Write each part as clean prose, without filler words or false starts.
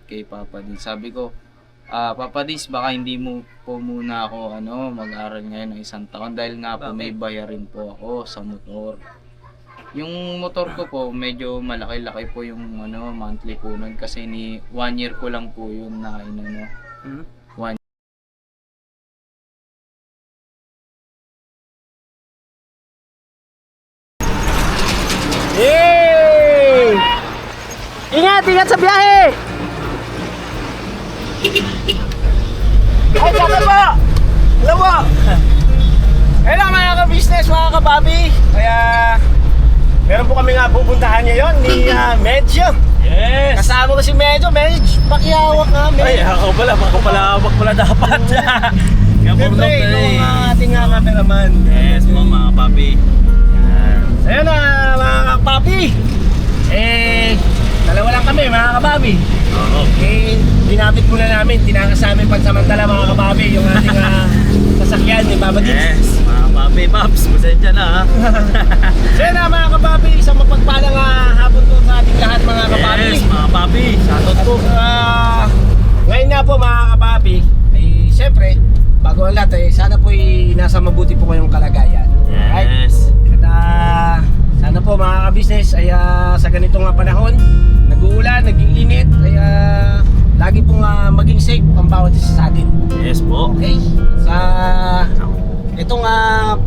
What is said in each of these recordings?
kay Papa Dins. Sabi ko, Papa Dins, baka hindi mo po muna ako mag-aral ngayon ng 1 taon dahil nga po may bayarin po ako sa motor. Yung motor ko po, medyo malaki-laki po yung monthly po nun kasi 1 year ko lang po yun na Yay! Ingat, ingat sa biyahe! Ay, saka po! Hello po! Ayun lang mga ka-business, mga kapapi. Kaya, meron po kami nga pupuntahan ngayon ni Medyo. Yes! Kasama ko si Medyo, pakihawak nga, Medyo. Ay, ako pala dapat. Siyempre, yung ating cameraman. Yes, mga papi. So yun mga kapapi. Dalawa lang kami mga kapapi. Oo. Dinapit muna namin, tinakas namin pansamantala mga kapapi yung ating sasakyan ni Papa Dins. Yes, mga papi, paps, pasensya na ha. So yun mga kapapi, isang mapagpalang hapon po sa ating lahat mga kapapi. Yes, mga papi, shoutout po. Ngayon nga po mga kapapi, siyempre, bago ang lahat sana po nasa mabuti po kayong kalagayan. Right? Yes. At sana po mga ka-business ay sa ganitong panahon, nag-uulan, nag-iinit, ay lagi pong maging safe ang bawat isa sa atin. Yes po. Okay? Sa itong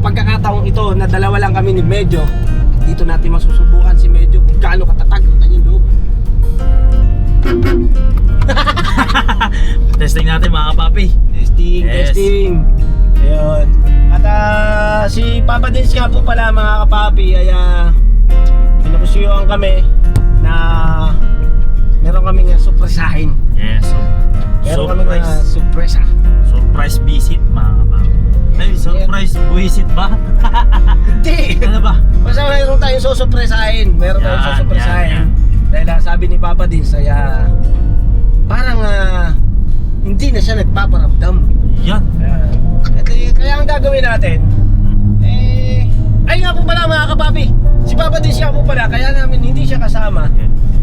pagkakataong ito na dalawa lang kami ni Medyo, dito natin masusubukan si Medyo kung gaano katatag ang kanyang loob. Testing natin mga papi. Testing, Yes. testing. Ayun. At si Papa Dins nga po pala mga kapapi ay pinakusyuhan kami na meron kaming supresahin. Yes, so, Meron kaming supresa. surprise visit mga papi. Ay, surprise visit ba? Hindi! Ano ba? Basta meron tayong susupresahin. Meron tayong Yan, susupresahin. yan. Dahil sabi ni Papa Dins ay parang hindi na siya nagpaparamdam. Yan. Kaya ang gagawin natin, ay nga po pala mga kapapi, si Papa Dins nga po pala, kaya namin hindi siya kasama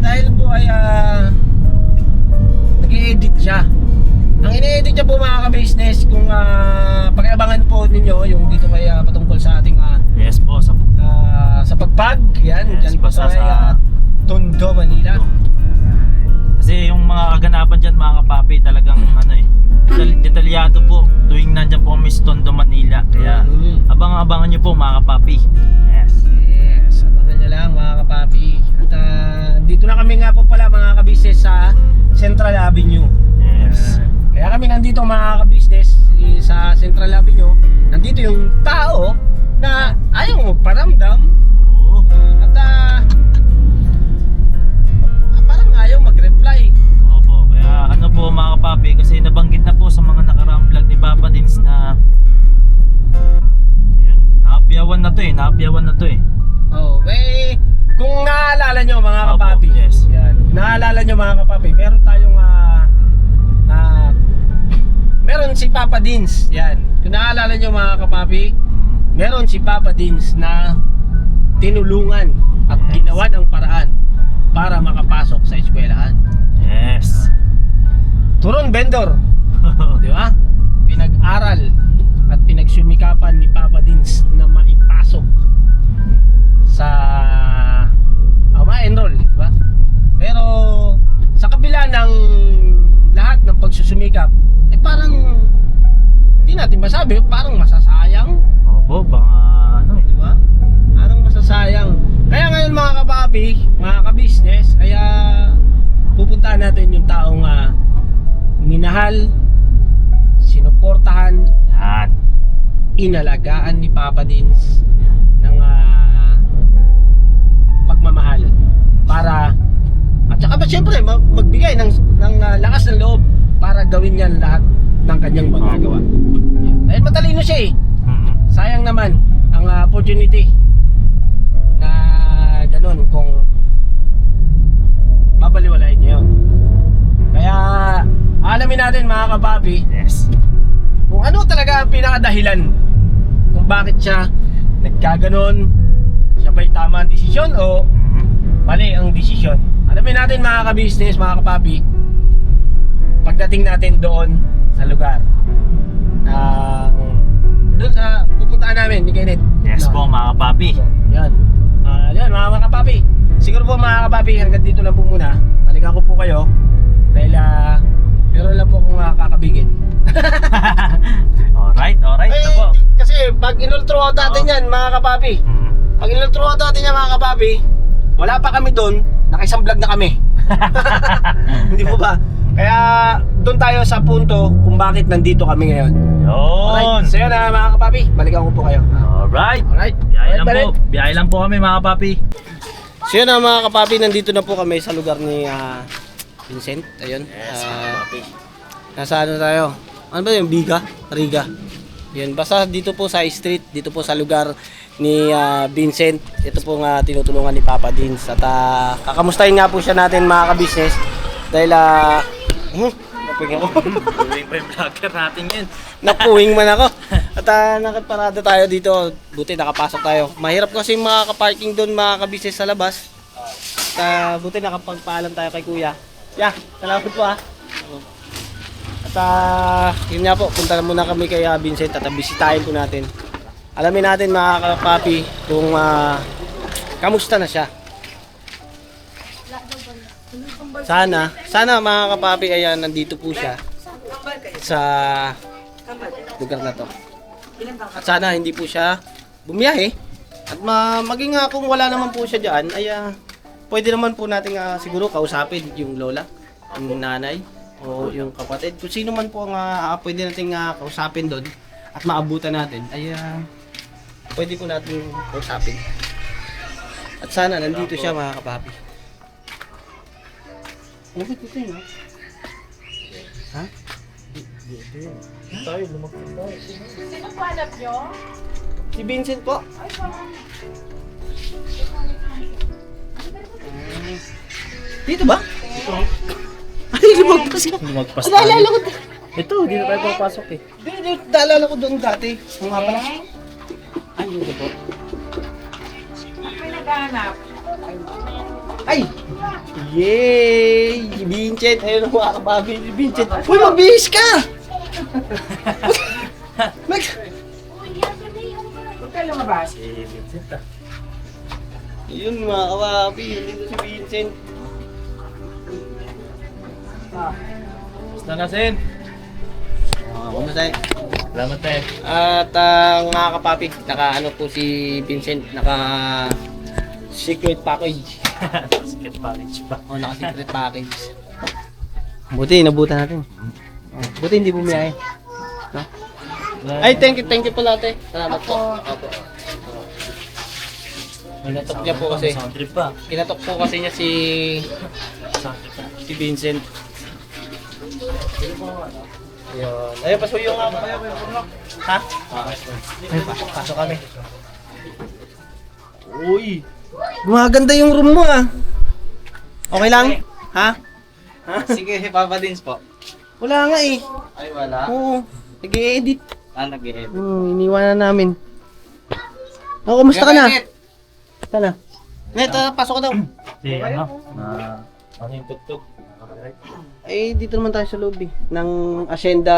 dahil po ay nag-i-edit siya. Ang ini-edit niya po mga ka-business, kung pakiabangan po ninyo yung dito kay patungkol sa ating Yes po. sa pagpag, yan, Yes, dyan po basta sa Tondo, Manila. Kasi yung mga kaganapan dyan mga kapapi talagang detalyado po tuwing nandyan po kami sa Tondo, Manila. Kaya abangan nyo po mga kapapi. Yes. Yes, abangan nyo lang mga kapapi. At dito na kami nga po pala mga ka-business sa Central Avenue. Yes. Kaya kami nandito mga ka-business sa Central Avenue. Nandito yung tao na ayaw magparamdam. Oo. At parang ayaw mag-reply. Opo. Kaya ano po mga kapapi, kasi nabanggit na po sa mga nakaraang vlog ni Papa Dins na ayan, naapyawan na to eh. Oh, kung naaalala nyo mga Opo, kapapi. yes. Yan. Kung naaalala nyo mga kapapi, meron tayong meron si Papa Dins. Yan. Kung naaalala nyo mga kapapi, meron si Papa Dins na tinulungan at Yes. ginawa ng paraan para makapasok sa eskwelahan. Yes. Turon vendor, di ba? Pinag-aral at pinagsumikapan ni Papa Dins na maipasok sa ma-enroll, di ba? Pero sa kabila ng lahat ng pagsusumikap, parang hindi natin masabi, parang masasayang. Opo, baka Di ba? Parang masasayang. Kaya ngayon mga kapapi, mga ka-business, ay pupuntahan natin yung taong minahal, sinuportahan, yan. inalagaan ni Papa Dins ng pagmamahal para at saka ba syempre magbigay ng lakas ng loob para gawin niya lahat ng kanyang magagawa. Dahil matalino siya eh. Sayang naman ang opportunity na ganun kung babaliwalain niyo yun. Kaya alamin natin mga kapapi Yes. kung ano talaga ang pinakadahilan kung bakit siya nagkaganon. Siya ba'y tama ang desisyon o mali ang desisyon? Alamin natin mga ka-business, mga kapapi. pagdating natin doon sa lugar. Doon sa pupuntaan namin ni Kenneth. Yes po mga kapapi. Yan. Yan mga kapapi. Siguro po mga kapapi, hanggang dito lang po muna. Balikan ko po kayo. Dahil meron lang po akong kakabigin. Alright, ito po. Kasi pag inultro out natin yan mga kapapi. Pag inultro out natin yan mga kapapi, wala pa kami doon, nakaisang vlog na kami. Hindi po ba? Kaya doon tayo sa punto kung bakit nandito kami ngayon. Yun. So yun mga kapapi, balikan ko po kayo. Alright. Alright. Biyahe lang po kami mga kapapi. So yun mga kapapi, nandito na po kami sa lugar ni Vincent. Ayun. Yes, mga kapapi. Nasa ano tayo? Ano ba yung Biga? Riga. Yun, basta dito po sa street, dito po sa lugar ni Vincent. Ito po nga tinutulungan ni Papa Dins. At kakamustahin nga po siya natin mga ka-business. Dahil napuwing ako. Tuloy pa yung vlogger natin yun. Napuwing man ako. At nakaparada tayo dito. Buti nakapasok tayo. Mahirap kasi makaka-parking doon mga ka-business sa labas. At buti nakapagpaalam tayo kay Kuya. Yeah, salamat po At yun nga po, punta na muna kami kay Vincent at bisitahin po natin. Alamin natin mga kapapi kung kamusta na siya. Sana mga kapapi ay nandito po siya sa lugar na to. At sana hindi po siya bumiyahe. At maging kung wala naman po siya dyan, ay pwede naman po natin siguro kausapin yung lola, yung nanay, o yung kapatid. Kung sino man po ang pwede natin kausapin doon at maabutan natin, ay pwede po natin kausapin. At sana nandito siya mga kapapi. Ano ba ito yun? Ha? Tayo, lumakit tayo. Sino po hanap nyo? Si Vincent po. Ay, parang... Dito ba? Ay, lumagpas ka. Lumagpas Naalala ko. Ito, hindi na tayo papasok eh. Naalala ko doon dati. Ang nga pala. Ay, dito po. May naghahanap. Ay! Yay! Si Vincent! Ayun ang mga kababi ni Vincent. Uy, magbihis ka! Huwag ka lumabas. Si Vincent ah. Yun mga kababi. Yun dito si Vincent. Basta na, Sen. Kumusta eh? Salamat eh. At mga kapapi, naka po si Vincent. Naka secret package. Secret package pa. O, naka secret package. Buti, nabutan natin. Buti hindi bumiyahe. No? Ay, thank you po ate. Salamat po. Opo. Kinatok niya po kasi. Sound trip pa. Kinatok po kasi niya Sound trip pa. si Vincent. Ayun. Ayun, pasuyo nga ba kayo? Ha? Ay, pasok kami. Uy! Gumaganda yung room mo Okay lang? Ha? Sige, Papa Dins po. Wala nga eh. Ay, wala. Oo. Nag-i-edit. Nag-i-edit. Iniwan na namin. Kumusta ka na? Sana. Net, pasok ka daw. Si ano? Ano yung tugtog? Eh, dito naman tayo sa lobby ng Hacienda.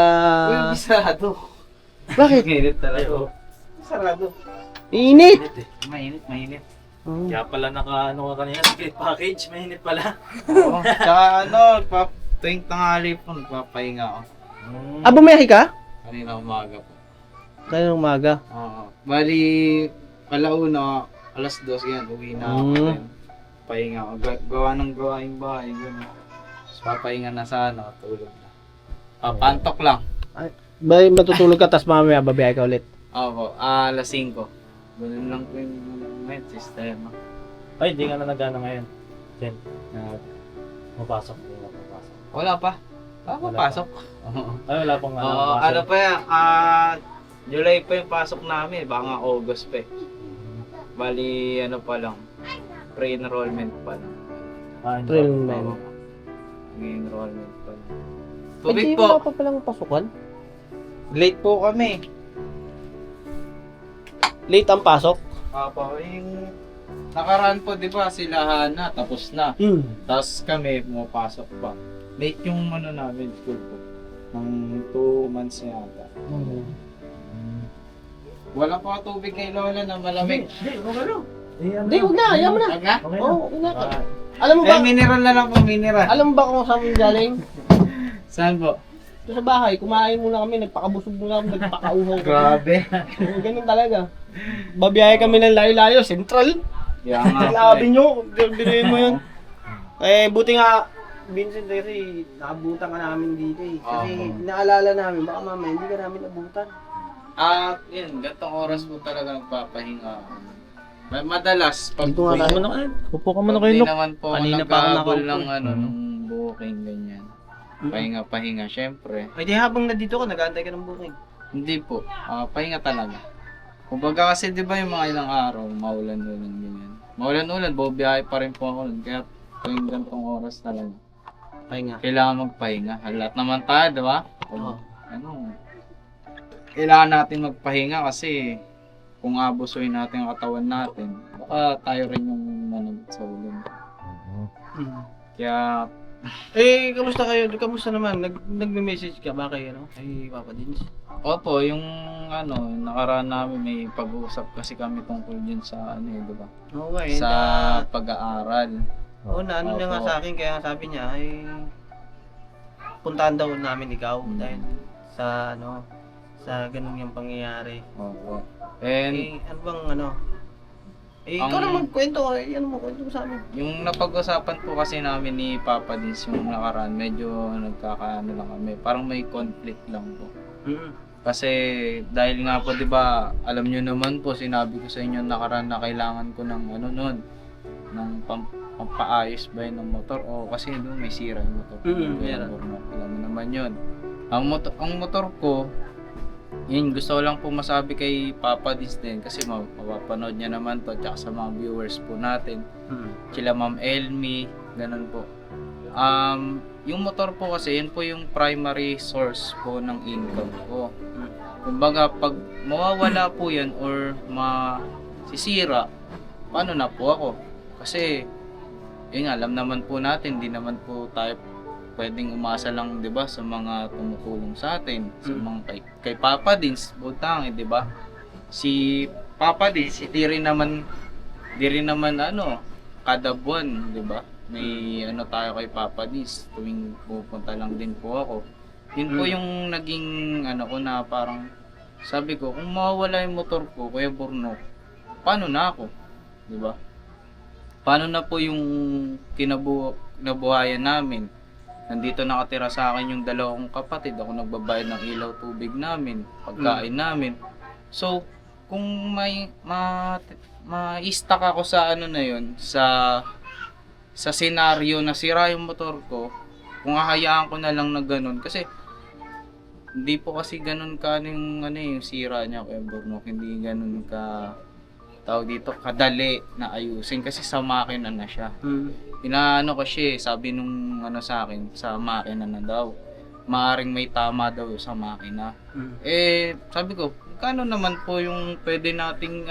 Uy, sarado. Bakit? Mainit talaga. Sarado. Init! Mainit. Kaya pala ano ka kanina, secret package, mainit pala. Oo. Tsaka tuwing tanghali po, nagpapahinga ako. Bumiyahe ka? Kanina umaga po. Kaya umaga. Oo. Bali, alauna, alas 2 yan, uwi na ako. Then, pahinga ako. Gawa ng gawaing bahay. Gano'n. Tapos papahinga na sana, tulog na. Pantok lang. Ba, matutulog ka, tapos mamaya babiyahe ka ulit. Opo, alas 5. Ganun lang po yung sistema. Ay, hindi nga na nagana ngayon. Sen, mapasok. Wala pa. Papasok. Oo. Ay, wala pang Ano pa yan? July pa yung pasok namin. Baka nga August pa eh. Bali, ano pa lang. Pre-enrollment pa lang. Pre-enrollment. Pre-enrollment pa lang. Hindi Tubig wala po. pa palang pasukan? Late po kami. Late ang pasok? Papa, yung nakaraan po, di ba, sila Hana, tapos na. Tapos kami, pumapasok pa. Late yung ano namin, school po. Ng 2 months yata. Wala pa tubig kay Lola na malamig. Hindi, huwag na, ayaw mo na. Wag na? Oo, huwag na. Alam mo ba, Mineral na lang po, mineral. alam mo ba kung saan mo galing? Saan po? Ito sa bahay, kumain muna kami, nagpakabusog muna kami, nagpakauhaw kami. Grabe. Ganun talaga. Babiyahe kami ng layo-layo, Central. Kaya nga. Labi nyo, binuin mo yun. Eh, buti nga, Vincent, kasi naabutan ka namin dito eh. Kasi naalala namin, baka mamaya hindi ka namin abutan. At yun, gantong oras po talaga nagpapahinga ako. Madalas, pag Dito nga tayo. Upo ka muna pag kayo, di Lok. naman po ako Kanina pa ako nagkahabol nakaupo ng eh. nung booking, ganyan. Pahinga-pahinga, syempre. Ay di habang nandito ka, nag-aantay ka ng booking. Hindi po, pahinga talaga. Kumbaga kasi di ba yung mga ilang araw, maulan-ulan ganyan. Maulan-ulan, bubiyahe pa rin po ako nun. Kaya tuwing gantong oras talaga. Pahinga. Kailangan magpahinga. Lahat naman tayo, di ba? Oo. Kailangan natin magpahinga kasi kung abusuin natin ang katawan natin, baka tayo rin yung managot sa ulan. Kaya, Eh, kamusta kayo? Kamusta naman? Nagme-message ka ba kay, kay Papa Dins? opo, yung nakaraan namin may pag-uusap kasi kami tungkol dyan sa di ba? Oo nga Sa pag-aaral. Oo, na ano niya nga Opo. sa akin, kaya sabi niya, ay puntahan daw namin ikaw dahil sa sa ganun yung pangyayari. Opo. And Ano bang ikaw Ang- na magkwento, kwento mo sa amin. yung napag-usapan po kasi namin ni Papa Dins yung nakaraan, medyo nagkakaano lang kami. Parang may conflict lang po. Kasi dahil nga po 'di ba, alam niyo naman po sinabi ko sa inyo nakaraan na kailangan ko ng ng pampaayos ba yun ng motor o kasi doon may sira yung motor. Kaya meron. alam mo naman 'yun. Ang motor ko, yun gusto ko lang po masabi kay Papa Dins din kasi mapapanood niya naman to tsaka sa mga viewers po natin. Sila Ma'am Elmi, ganun po. Yung motor po kasi, yun po yung primary source po ng income ko. Kumbaga, pag mawawala po yan or masisira, paano na po ako? Kasi, yun nga, alam naman po natin, di naman po tayo pwedeng umasa lang, 'di ba, sa mga tumutulong sa atin, sa mga kay Papa Dins, butang, 'di ba? Si Papa Dins, di rin naman kada buwan, 'di ba? May tayo kay Papa Dins, tuwing pupunta lang din po ako. Yun po yung naging ko na parang sabi ko, kung mawawala yung motor ko, Kuya Borno, paano na ako? 'Di ba? Paano na po yung kinabuhayan namin? Nandito nakatira sa akin yung dalawang kapatid. Ako nagbabayad ng ilaw, tubig namin, pagkain namin. So, kung may ma-stuck ako sa na yun, sa senaryo na sira yung motor ko, kung hahayaan ko na lang na ganun, kasi hindi po kasi ganun ka yung sira niya, Kuya Borno, hindi ganun ka kadali na ayusin kasi sa makina na siya. Inaano ko siya, sabi nung sa akin, sa makina na daw. Maaring may tama daw sa makina. Sabi ko, kano naman po yung pwede nating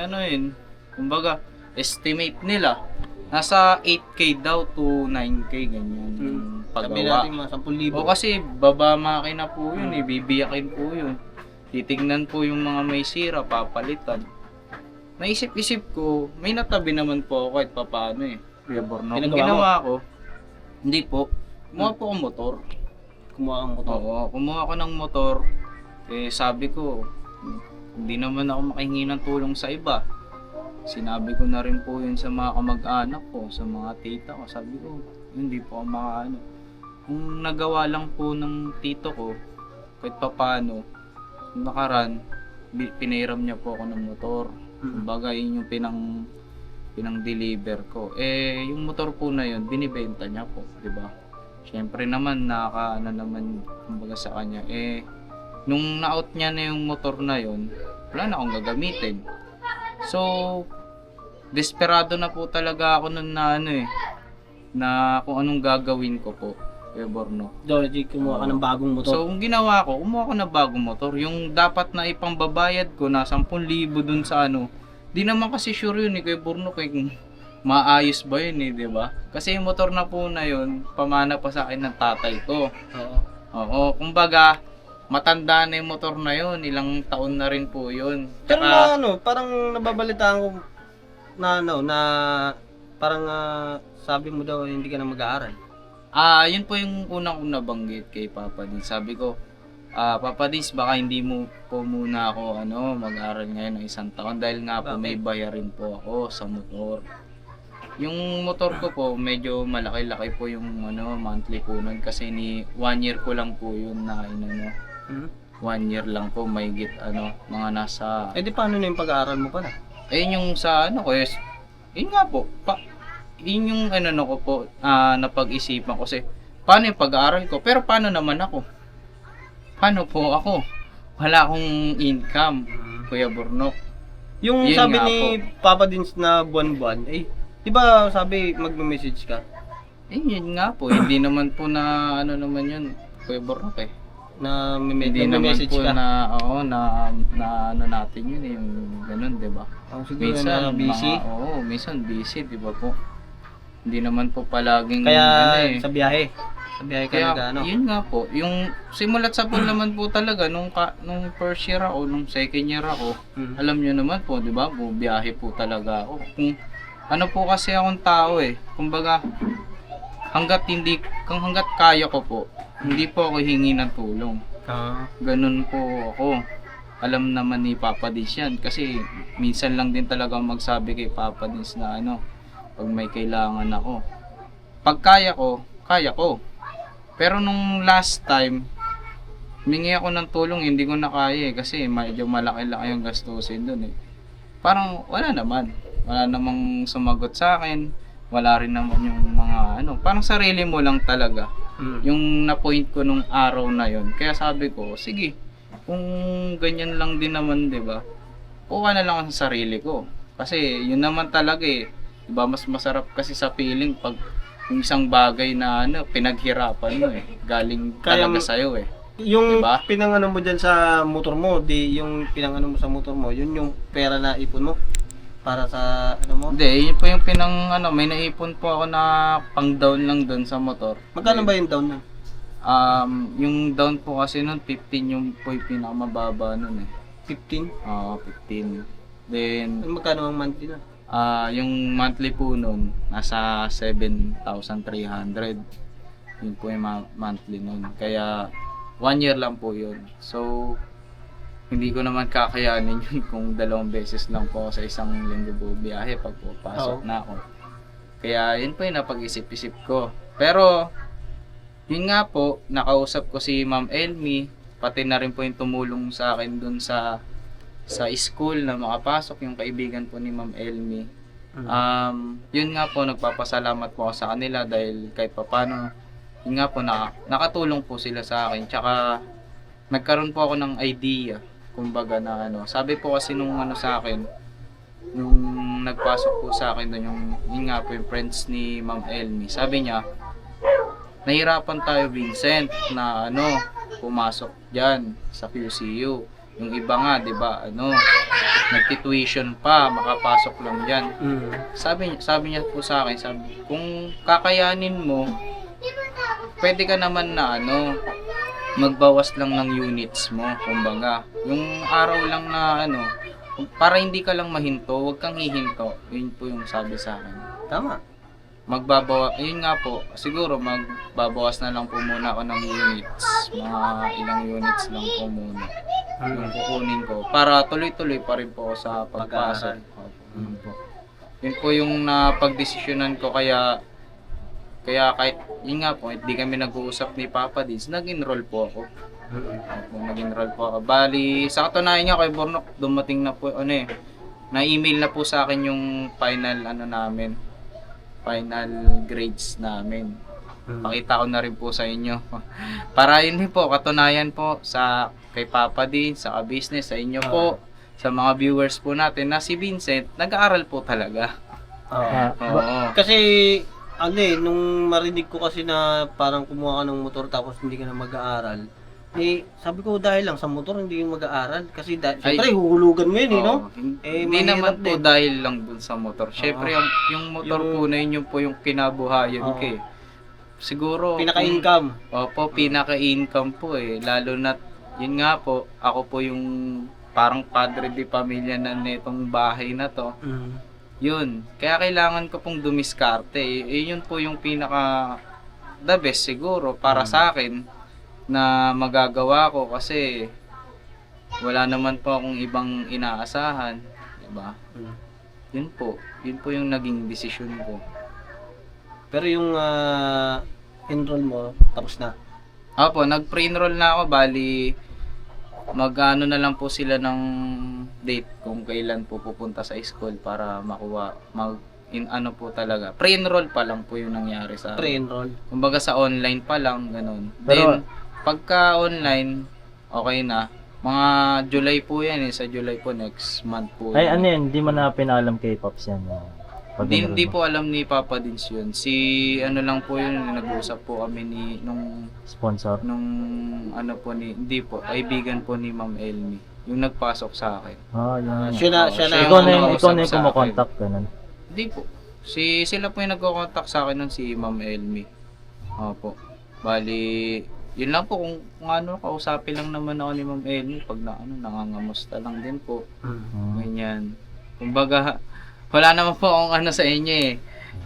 kumbaga, estimate nila. Nasa 8K daw to 9K ganyan yung Sabi paggawa. natin mga 10,000. O kasi baba makina po yun, bibiyakin po yun. Titignan po yung mga may sira, papalitan. Naisip-isip ko, may natabi naman po ako kahit papaano Kuya Borno. Ang ginawa ko, hindi po, kumuha po akong motor. Kumuha ang motor. Oo, kumuha ako ng motor. Sabi ko, hindi naman ako makahingi ng tulong sa iba. Sinabi ko na rin po yun sa mga kamag-anak ko, sa mga tita ko. Sabi ko, hindi po ako makaano. Kung nagawa lang po ng tito ko, kahit papaano, nakaraan, pinairam niya po ako ng motor. Kumbaga yun yung pinang-deliver ko. Yung motor po na yun, binibenta niya po, di ba? Siyempre naman, naman, kumbaga sa kanya. Nung na-out niya na yung motor na yun, wala na akong gagamitin. So, desperado na po talaga ako nun na kung anong gagawin ko po, Kuya Borno. Georgie, kumuha ka ng bagong motor. So, kung ginawa ko, kumuha ko ng bagong motor. Yung dapat na ipangbabayad ko na 10,000 dun sa di naman kasi sure yun Kuya Borno, kung maayos ba yun di ba? Kasi yung motor na po na yun, pamana pa sa akin ng tatay ko. Oo. Oo, kumbaga, matanda na yung motor na yun, ilang taon na rin po yun. Pero Tsaka, na parang nababalitaan ko na parang sabi mo daw hindi ka na mag-aaral. yun po yung unang kong nabanggit kay Papa Dins. Sabi ko, Papa Dins, baka hindi mo po muna ako mag-aral ngayon ng 1 taon dahil nga po may bayarin po ako sa motor. Yung motor ko po, medyo malaki-laki po yung monthly po nun kasi 1 year ko lang po yun na 1 year lang po, may mga nasa... Eh di paano na yung pag-aaral mo pala? Ayun yung sa ko is, yun nga po, yun yung ko po, napag-isipan ko kasi, paano yung pag-aaral ko? Pero paano naman ako? Paano po ako? Wala akong income, Kuya Burnok. Yung Yun sabi nga ni Papa Dins na buwan-buwan, di ba sabi magme-message ka? Yun nga po, hindi naman po na naman yun, Kuya Burnok Na Hindi naman message po ka? na natin yun yung ganun, di ba? Oh, siguro na busy. Minsan busy, di ba po? Hindi naman po palaging Kaya eh. sa biyahe. Sa biyahe ka Kaya nag yun nga po, yung simulat sa pool naman po talaga nung first year ako, nung second year ako, alam nyo naman po, di ba? Biyahe po talaga ako. Kung ano po kasi akong tao kumbaga hangga't kaya ko po, hindi po ako hingi ng tulong. Ganun po ako. Alam naman ni Papa Dins yan kasi minsan lang din talaga magsabi kay Papa Dins na pag may kailangan ako. Pag kaya ko. Pero nung last time, humingi ako ng tulong, hindi ko na kaya kasi medyo malaki-laki yung gastusin dun Parang wala namang sumagot sa akin. Wala rin naman yung mga parang sarili mo lang talaga. Yung na-point ko nung araw na yon. Kaya sabi ko, sige, kung ganyan lang din naman, 'di ba? Kuha na lang ako sa sarili ko. Kasi yun naman talaga 'di ba? Mas masarap kasi sa feeling pag yung isang bagay na pinaghirapan mo galing talaga sa iyo Yung Diba? pinangano mo dyan sa motor mo, yung pinangano mo sa motor mo, yun yung pera na ipon mo para sa mo? Hindi, yun po yung may naipon po ako na pang down lang doon sa motor. Magkano ba yung down nun? Yung down po kasi nun 15 yung po yung pinakamababa nun 15? 15. Then Magkano ang monthly na? yung monthly po nun nasa 7,300. Yun po yung monthly nun. Kaya 1 year lang po yun. So hindi ko naman kakayanin yun kung 2 beses lang po ako sa isang linggo po biyahe pag pupasok na ako. Kaya yun po yung napag-isip-isip ko. Pero yun nga po, nakausap ko si Ma'am Elmi, pati na rin po yung tumulong sa akin dun sa school na makapasok, yung kaibigan po ni Ma'am Elmi. Yun nga po, nagpapasalamat po ako sa kanila dahil kahit papano, yun nga po, nakatulong po sila sa akin. Tsaka nagkaroon po ako ng idea, kumbaga na sabi po kasi nung sa akin, nung nagpasok po sa akin doon yun nga po yung friends ni Ma'am Elmi, sabi niya, nahirapan tayo Vincent na pumasok diyan sa QCU. Yung iba nga, 'di ba, nagti-tuition pa, makapasok lang diyan. Sabi niya po sa akin, kung kakayanin mo, pwede ka naman na magbawas lang ng units mo, kumbaga. Yung araw lang na para hindi ka lang mahinto, huwag kang hihinto. Yun po yung sabi sa akin. Tama. Yun nga po, siguro magbabawas na lang po muna ako ng units. Mga ilang units lang po muna. Yung kukunin ko. Para tuloy-tuloy pa rin po ako sa pagpasok. Yun po. Yun po yung napagdesisyonan ko kaya kahit, yun nga po, hindi kami nag-uusap ni Papa Dins, nag-enroll po ako. Nag-enroll po ako. Bali, sa katunayan nga kay Burnok, dumating na po, na-email na po sa akin yung final, namin, final grades namin. Pakita ko na rin po sa inyo. Para yun din po, katunayan po kay Papa Dins, sa business, sa inyo po, sa mga viewers po natin, na si Vincent, nag-aaral po talaga. Oo. Kasi nung marinig ko kasi na parang kumuha ka ng motor tapos hindi ka na mag-aaral, sabi ko dahil lang sa motor hindi yung mag-aaral kasi syempre huhulugan mo yun no? Hindi naman po dahil lang dun sa motor. Syempre yung motor po na yun po yung kinabuhayan ko Siguro pinaka-income. Opo, pinaka-income po lalo na yun nga po, ako po yung parang padre di pamilya na nitong bahay na to. Yun, kaya kailangan ko pong dumiskarte. Yun po yung pinaka the best siguro para sa akin na magagawa ko kasi wala naman po akong ibang inaasahan, 'di ba? Yun po yung naging desisyon ko. Pero yung enroll mo, tapos na. Opo, nag-pre-enroll na ako, bali mag-ano na lang po sila ng date kung kailan po pupunta sa school para makuha ano po talaga. Pre-enroll pa lang po yung nangyari sa akin. Pre-enroll. Kumbaga sa online pa lang, ganun. Pero- Then, pagka online, okay na. Mga July po yan eh. Sa July po, next month po. Ay, yan. ano yun? Hindi mo na pinalam kay Pops yan. Hindi po alam ni Papa Dins yun. Si ano lang po yun, nag-usap po kami nung Sponsor. ano po hindi po, kaibigan po ni Ma'am Elmi. Yung nagpasok sa akin. Yan. Siya na, Ikaw na yung nakausap sa akin. kumakontak ganun. Hindi po. Sila po yung nagko-contact sa akin nun, si Ma'am Elmi. Opo. Bali, yun lang po kung ano, kausapin lang naman ako ni Ma'am Elmi pag nangangamusta lang din po. Ganyan. Kumbaga, wala naman po akong ano sa inyo eh.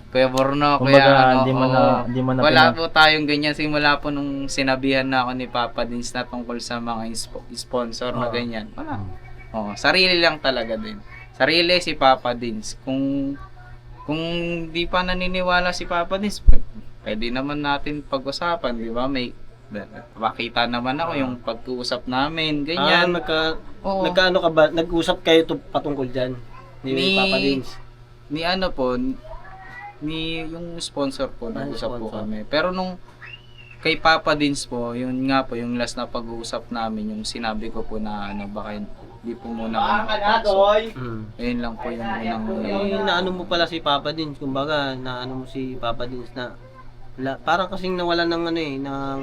Kuya Borno, Kumbaga, kaya ano, hindi mo na wala po tayong ganyan simula po nung sinabihan na ako ni Papa Dins na tungkol sa mga sponsor na ganyan. Wala. Sarili lang talaga din. Sarili si Papa Dins. Kung di pa naniniwala si Papa Dins, pwede naman natin pag-usapan, di ba? Makita naman ako yung pag-uusap namin, ganyan. Oo. Nagkaano ka ba? Nag-usap kayo patungkol dyan? Ni Papa Dins? Ni ano po, ni yung sponsor po, nag-usap po sponsor. kami. Pero nung kay Papa Dins po, yun nga po, yung last na pag-uusap namin, yung sinabi ko po na ano, baka hindi po muna ako nakapasok. Ayun lang po yung unang Naano mo pala si Papa Dins, kumbaga, naano mo si Papa Dins na parang kasing nawala ng ano eh, ng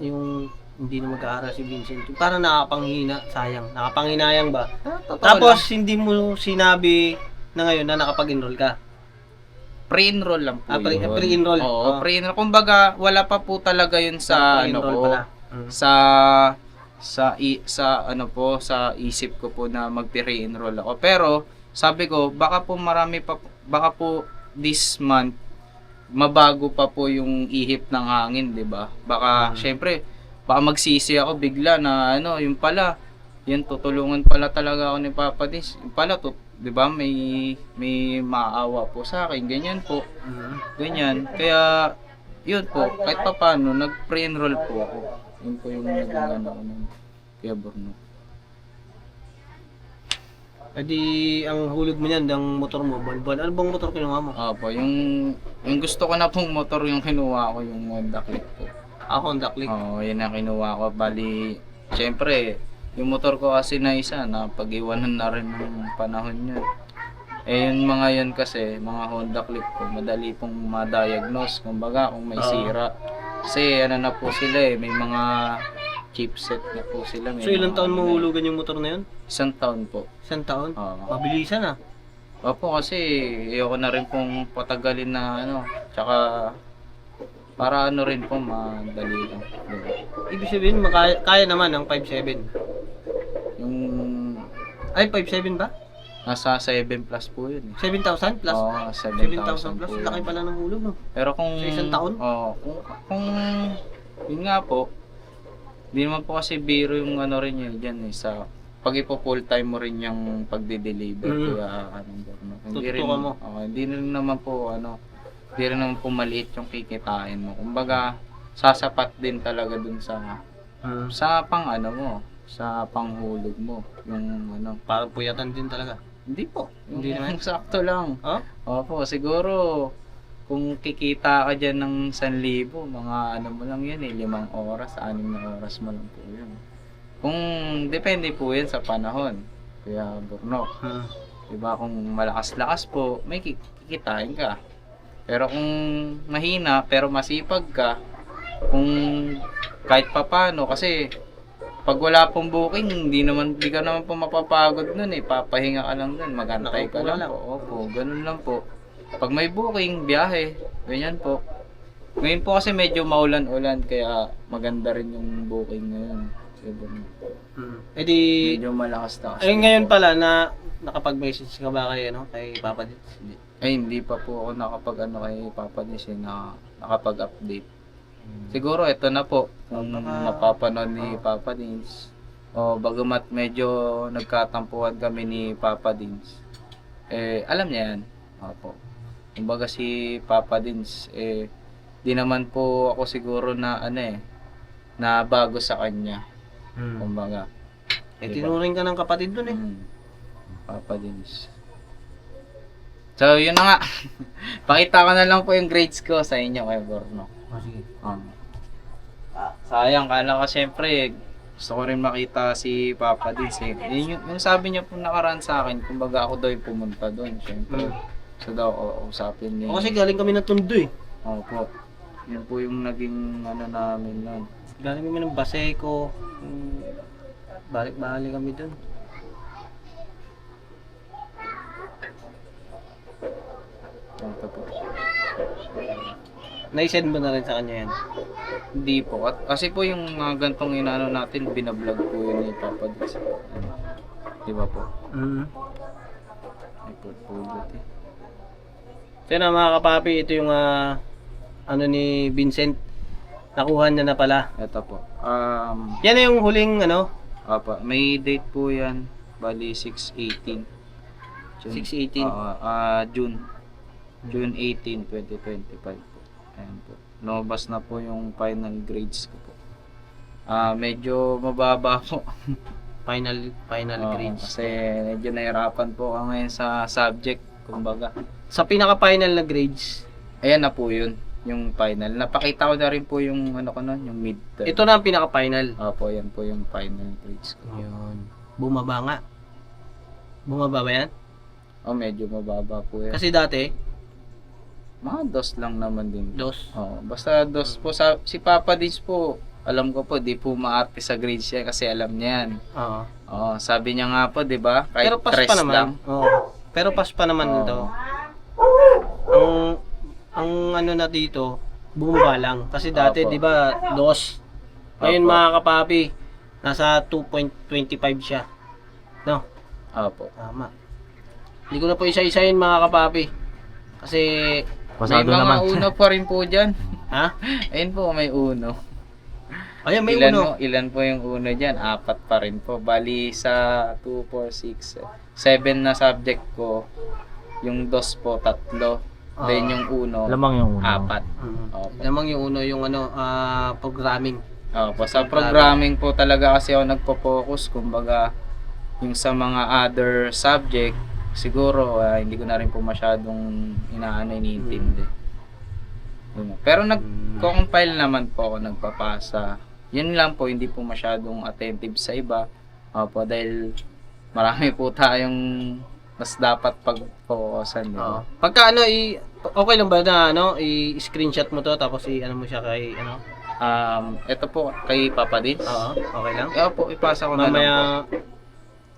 yung hindi na mag-aaral si Vincent. Parang nakapanghina, sayang. Nakapanghinayang ba? Tapos hindi mo sinabi na ngayon na nakapag-enroll ka. pre-enroll lang po yun. Pre-enroll. Oo, pre-enroll. Kumbaga, wala pa po talaga yun sa ano Pre-enroll ko. pala. Sa isip ko po na mag-pre-enroll ako. Pero sabi ko, baka po this month mabago pa po yung ihip ng hangin, 'di ba? Baka syempre baka magsisi ako bigla na ano, yung pala, yan tutulungan pala talaga ako ni Papa Dins. Yung pala 'di ba? May maawa po sa akin, ganyan po. Ganyan. Kaya yun po, kahit pa paano, nag-pre-enroll po ako. Yun po yung naging ano ng Kuya Borno. Edi ang hulog mo niyan, ang motor mo, buwan-buwan. Ano bang motor kinuha mo? Opo, yung gusto ko na pong motor yung kinuha ko, yung Honda Click po. Honda Click. Oo, yun ang kinuha ko. Bali, syempre, yung motor ko kasi na isa, na pag-iwanan na rin ng panahon yun. Eh, yung mga yun kasi, mga Honda Click po, madali pong ma-diagnose. Kumbaga, kung may sira. Kasi ano na po sila eh, may mga chipset na po sila. So ilang taon mo hulugan yung motor na yun? 1 taon po. 1 taon? Oo. Mabilisan ah. Opo, kasi ayoko na rin pong patagalin na ano, tsaka para ano rin po, madali lang. Diba? Ibig sabihin, kaya naman ang 5.7. Yung Ay, 5.7 ba? nasa 7 plus po yun eh. 7,000 plus? Oo, 7,000 7,000 plus? po Laki yun. pala ng hulog no? Pero kung... Sa isang taon? Oo, kung yun nga po, hindi naman po kasi biro yung ano rin yun dyan eh, sa pag ipo full time mo rin yung pagde-deliver kaya hindi rin Tutukan mo. hindi rin naman po hindi rin naman po maliit yung kikitain mo. Kumbaga sasapat din talaga dun sa pang ano mo, sa panghulog mo, yung ano. Parang puyatan din talaga. Hindi po. Hindi Yung naman? sakto lang. Oh? Opo, siguro kung kikita ka dyan ng 1,000, mga ano mo lang yan eh, 5 oras, 6 na oras mo lang po yun. Kung depende po yan sa panahon, kaya Borno. Diba, kung malakas-lakas po, may kikitain ka. Pero kung mahina, pero masipag ka, kung kahit papano, kasi pag wala pong booking, di ka naman po mapapagod nun eh, papahinga ka lang dun, magantay ka Nakaupo lang lang. po. Opo, ganun lang po. Pag may booking, biyahe, ganyan po. Ngayon po kasi medyo maulan-ulan, kaya maganda rin yung booking ngayon. Eh di, Medyo malakas na kasi. ngayon pala na nakapag-message ka ba kay, kay Papa Dins? Hindi. Hindi pa po ako kay Papa Dins na nakapag-update. Siguro ito na po, kung mapapanood ni Papa Dins. O bagamat medyo nagkatampuhan kami ni Papa Dins. Alam niya yan. Opo. Kumbaga si Papa Dins, di naman po ako siguro na na bago sa kanya. Kumbaga. Tinuring ka ng kapatid dun Papa Dins. So, yun na nga. Pakita ko na lang po yung grades ko sa inyo kay Borno. Sige. Sayang, kala ko syempre, gusto ko rin makita si Papa Dins yung sabi niya po nakaraan sa akin, kumbaga ako daw yung pumunta doon, syempre. So daw, usapin niya. Kasi galing kami ng Tondo Opo. Yun po yung naging namin nun. Galing kami ng Baseco. Balik-balik kami dun. Ito po. Naisend mo na rin sa kanya yan. Hindi po. Kasi po yung gantong inaano natin, binablog po yun ni Papa Dins. Di ba po? Ay po So yun mga kapapi, ito yung ni Vincent. Nakuha niya na pala. Ito po. Yan na yung huling Apa, may date po yan. Bali 6/18. 6/18. June. June 18, 2025 po. Ayan po. Lumabas na po yung final grades ko po. Medyo mababa po. Final grades. Kasi medyo nahirapan po ako ngayon sa subject, kumbaga. Sa pinaka-final na grades, Ayan na po yun, yung final. Napakita ko na rin po yung yung midterm. ito na ang pinaka-final. Opo, yan po yung final grades ko. Yun. Bumaba nga. Bumaba ba yan? Medyo mababa po yan. Kasi dati, Mga dos lang naman din. dos. Basta dos po. Si Papa Dins po, alam ko po, di po maarte sa grades yan kasi alam niya yan. Oo. Sabi niya nga po, di ba? Kahit Pero pas tres pa naman. lang. Pero pas pa naman ito. Ang na dito, bumaba lang. Kasi dati, Opo. di ba, dos. Ngayon Opo. mga kapapi, nasa 2.25 siya. No? Opo. Tama. Hindi ko na po isa-isahin mga kapapi. Kasi, May mga uno pa rin po dyan. ha? Ayun po, may uno. Ayan, may ilan uno. Ilan po yung uno dyan? 4 pa rin po. Bali sa 2, 4, 6, 7 na subject ko. Yung dos po, 3. Then yung uno, Lamang yung uno. 4. Opo. Lamang yung uno, yung programming. Opo, sa programming po talaga kasi ako nagpo-focus. Kumbaga, yung sa mga other subject, siguro hindi ko na rin po masyadong iniintindi. Pero nagko-compile naman po ako, nagpapasa. Yun lang po, hindi po masyadong attentive sa iba. Opo, dahil marami po tayong mas dapat pag-focusan. Pagka okay lang ba na i-screenshot mo to tapos mo siya kay Ito po, kay Papa Dins. Oo, okay lang. Po, ipasa ko na lang po. Mamaya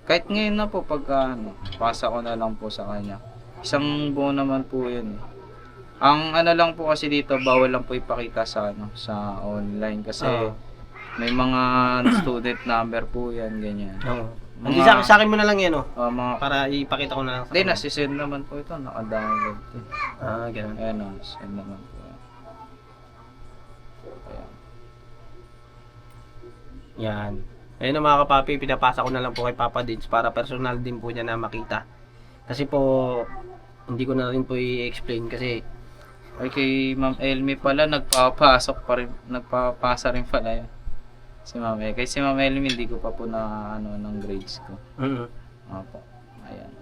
Kahit ngayon na po, pagka pasa ko na lang po sa kanya. Isang buo naman po yun. Ang lang po kasi dito, bawal lang po ipakita sa sa online kasi may mga student number po yan, ganyan. Hindi sa akin mo na lang yan Mga, para ipakita ko na lang sa hindi, nasisend naman po ito, naka-download. ganun. Ayan send naman po. Ayan. Yan. Ayun mga kapapi, pinapasa ko na lang po kay Papa Dins para personal din po niya na makita. Kasi po, hindi ko na rin po i-explain kasi Ay, kay Ma'am Elmi pala, nagpapasa rin pala yan. Si Ma'am Elmi. Kay si Ma'am Elmi, hindi ko pa po na ng grades ko. Opo. Ayan.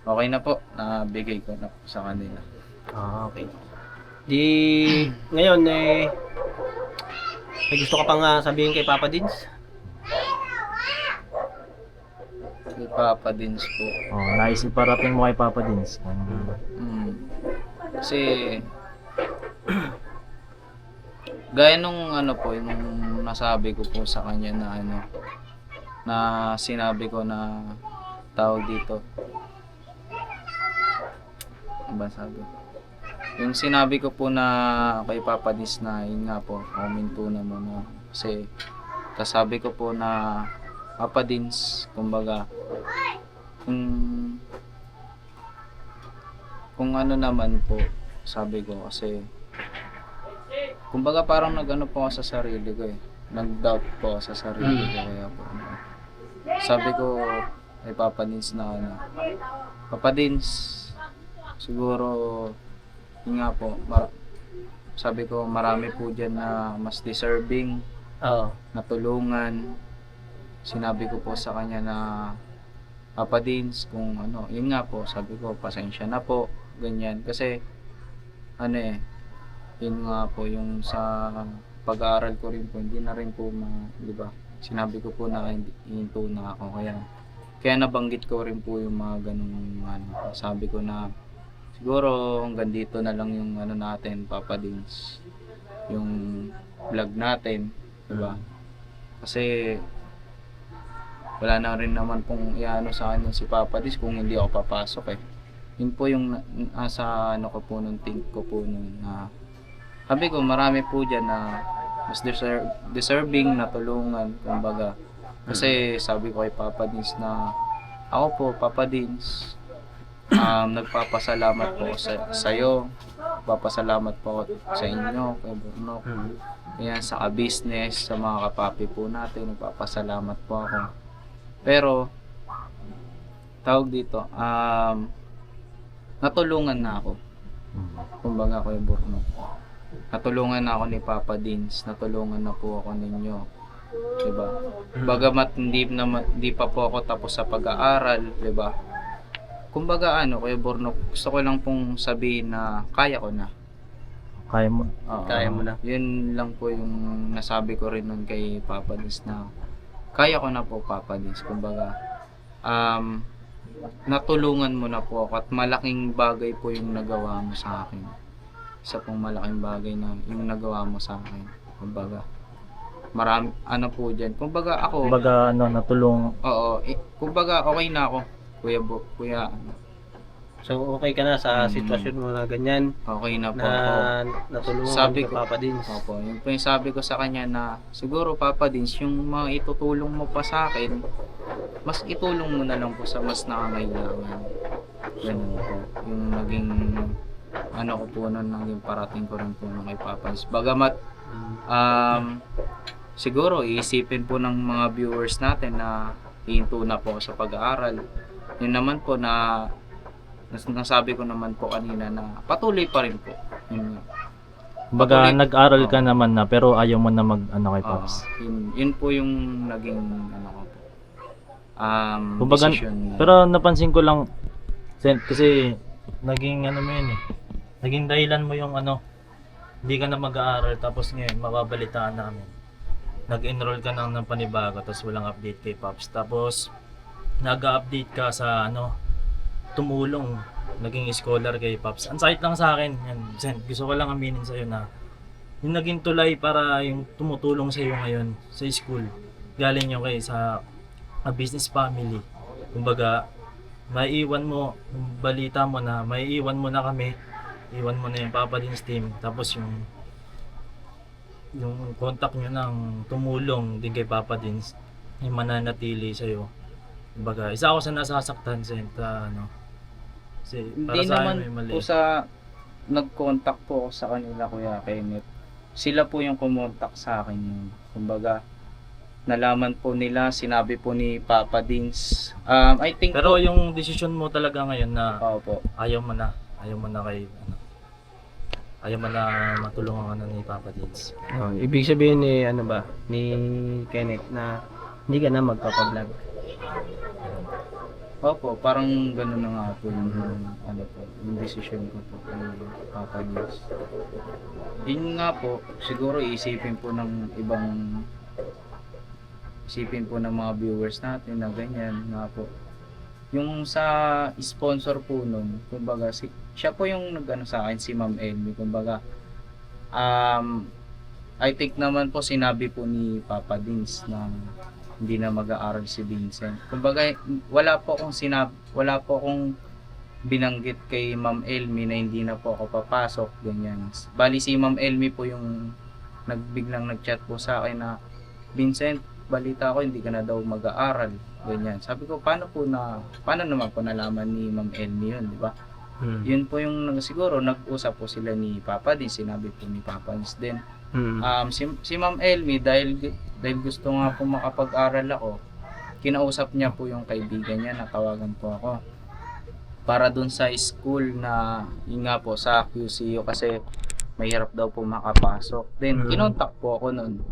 Okay na po. Nabigay ko na po sa kanila. Okay. Di, ngayon may gusto ka pang sabihin kay Papa Dins? Kay Papa Dins po. Naisip parating mo kay Papa Dins. Kasi gaya nung po, yung nasabi ko po sa kanya na na sinabi ko na tawag dito. Ano ba sabi? Yung sinabi ko po na kay Papa Dins na yun nga po, comment po naman kasi Tas sabi ko po na, Papa Dins, kumbaga, kung ano naman po, sabi ko kasi, kumbaga parang nag-ano po ako sa sarili ko eh. Nag-doubt po ako sa sarili ko. Kaya po, sabi ko, ay Papa Dins na ano, Papa Dins, siguro, yun nga po, sabi ko marami po dyan na mas deserving Oo. na tulungan. Sinabi ko po sa kanya na, Papa Dins, kung ano, yun nga po, sabi ko, pasensya na po, ganyan. Kasi, ano eh, yun nga po, yung sa pag-aaral ko rin po, hindi na rin po, di ba, sinabi ko po na hinto na ako, kaya nabanggit ko rin po yung mga ganung, ano, sabi ko na, siguro, hanggang dito na lang yung ano natin, Papa Dins, yung vlog natin, di ba? Kasi, wala na rin naman pong iano sa akin si Papa Dins kung hindi ako papasok eh. Yun po yung nasa ano ko po nung think ko po nung sabi ko marami po dyan na mas deserving na tulungan, kumbaga. Kasi sabi ko kay Papa Dins na ako po, Papa Dins, nagpapasalamat po sa iyo. Papasalamat po ako sa inyo, kay Burnok. Ayan, sa business, sa mga kapapi po natin, nagpapasalamat po ako. Pero, tawag dito, natulungan na ako. Kumbaga ko yung Burnok. Natulungan na ako ni Papa Dins, natulungan na po ako ninyo. Diba? Bagamat hindi pa po ako tapos sa pag-aaral, diba? Kumbaga ano, Kuya Burnok, gusto ko lang pong sabihin na kaya ko na. Kaya mo. Oo, Kaya mo na. Yun lang po yung nasabi ko rin nun kay Papa Dins na kaya ko na po, Papa Dins. Kumbaga, natulungan mo na po ako at malaking bagay po yung nagawa mo sa akin. Isa pong malaking bagay na yung nagawa mo sa akin. Kumbaga, marami, ano po dyan. Kumbaga ako, Kumbaga ano, natulong. oo, kumbaga okay na ako, Kuya, So, okay ka na sa sitwasyon mo na ganyan okay na po na ako. natulungan Sabi ka ko- Papa Dins. Opo, yun po yung sabi ko sa kanya na siguro Papa Dins, yung mga itutulong mo pa sa akin, mas itulong mo na lang po sa mas nakangailangan. Ganun po. Yung naging ano ko po nun, naging parating ko rin po nung kay Papa Dins. Bagamat siguro iisipin po ng mga viewers natin na hihinto na po ako sa pag-aaral. Yun naman po na nasabi ko naman po kanina na patuloy pa rin po. Yun, Kumbaga Patuloy- nag-aral ka Oo. naman na pero ayaw mo na mag ano kay Pops. yun po yung naging ano ko po. Kumbaga, Decision na- pero napansin ko lang kasi naging ano mo yun eh. Naging dahilan mo yung ano, hindi ka na mag-aaral tapos ngayon mababalitaan namin. Nag-enroll ka ng panibago tapos walang update kay Pops. Tapos nag-update ka sa ano, tumulong, naging scholar kay Pops. Ang sakit lang sa akin, yan, Zen, gusto ko lang aminin sa'yo na yung naging tulay para yung tumutulong sa'yo ngayon sa school, galing yung kay sa business family. Kumbaga, maiiwan mo, balita mo na, maiiwan mo na kami, iwan mo na yung Papa Dins team, tapos yung contact nyo ng tumulong din kay Papa Dins, yung mananatili sa'yo. Kumbaga, isa ako sa nasasaktan sa ano. Kasi para Hindi sa naman akin may mali. po sa nag-contact po ako sa kanila, Kuya Kenneth. Sila po yung kumontak sa akin. Kumbaga, nalaman po nila, sinabi po ni Papa Dins. I think Pero po, yung decision mo talaga ngayon na opo. ayaw mo na kay ano. Ayaw mo na matulungan ka na ni Papa Dins. Oh, ibig sabihin ni ano ba ni Kenneth na hindi ka na magpapa-vlog. Opo, parang gano'n na nga po yung, ano po, yung decision ko po kay Papa Dins. Yun nga po, siguro isipin po ng mga viewers natin na ganyan nga po. Yung sa sponsor po nun, kumbaga, siya po yung nag-ano sa akin, si Ma'am Elmi, kumbaga, I think naman po sinabi po ni Papa Dins na hindi na mag-aaral si Vincent. Kumbaga, wala po akong binanggit kay Ma'am Elmi na hindi na po ako papasok, ganyan. Bali si Ma'am Elmi po yung biglang nag-chat po sa akin na Vincent, balita ko hindi ka na daw mag-aaral. Ganyan. Sabi ko, paano naman po nalaman ni Ma'am Elmi yun, di ba? Yun po yung siguro nag-usap po sila ni Papa din, sinabi po ni Papa din. Si Ma'am Elmi dahil gusto nga po makapag-aral ako, kinausap niya po yung kaibigan niya, natawagan po ako para dun sa school na yun nga po sa QCU kasi mahirap daw po makapasok. Then kinontak po ako noon.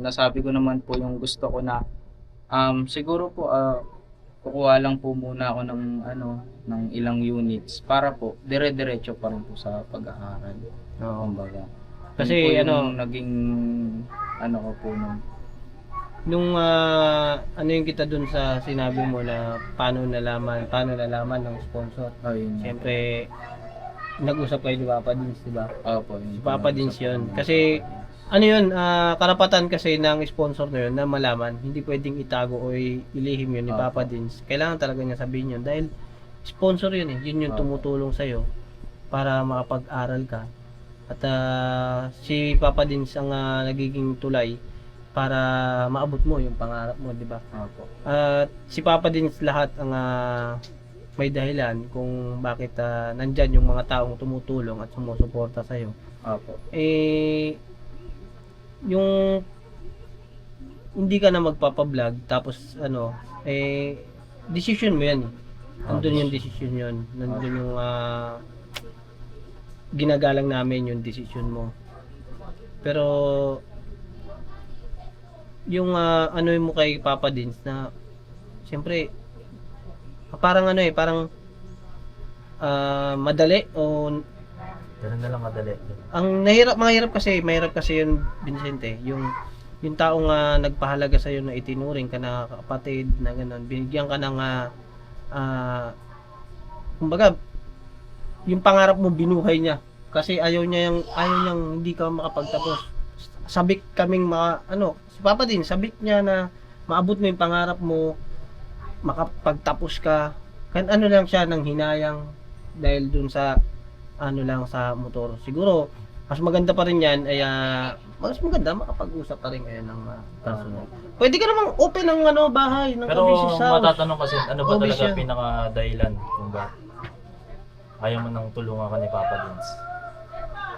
Nasabi ko naman po yung gusto ko na siguro po kukuha lang po muna ako ng ilang units para po dire-diretso pa rin po sa pag-aaral. Kumbaga. Kasi yun po yung naging ko po nung yung kita dun sa sinabi mo na paano nalaman ng sponsor. Ayun. Siyempre nag-usap kayo ni Papa Dins, di ba? Opo, Si Papa Dins yun. Kasi yun, karapatan kasi ng sponsor na yun na malaman. Hindi pwedeng itago o ilihim yun ni Papa Dins. Kailangan talaga niya sabihin yun dahil sponsor yun eh. Yun yung tumutulong sa'yo para makapag-aral ka. At si Papa Dins ang nagiging tulay para maabot mo yung pangarap mo, di ba? Opo. At si Papa Dins lahat ang may dahilan kung bakit nandyan yung mga taong tumutulong at sumusuporta sa'yo. Opo. Yung hindi ka na magpapa-vlog tapos decision mo yan. Nandun yung decision yun. Nandun yung ginagalang namin yung decision mo. Pero yung mo kay Papa Dins na siyempre parang parang madali o Ganun na lang madali. ang mahirap kasi yun Vincente, yung taong nagpahalaga sa iyo na itinuring ka na kapatid na gano'n, binigyan ka ng kumbaga yung pangarap mo binuhay niya kasi ayaw niyang hindi ka makapagtapos. Sabik kaming si Papa din sabik niya na maabot mo yung pangarap mo, makapagtapos ka. Kan lang siya ng hinayang dahil dun sa lang sa motor. Siguro mas maganda pa rin yan ay mas maganda makapag-usap pa rin kayo ng personal. Pwede ka namang open ng bahay ng Pero business house. matatanong kasi ano ba Obvious talaga yan. pinaka-dahilan kung bakit ayaw mo nang tulungan ka ni Papa Dins?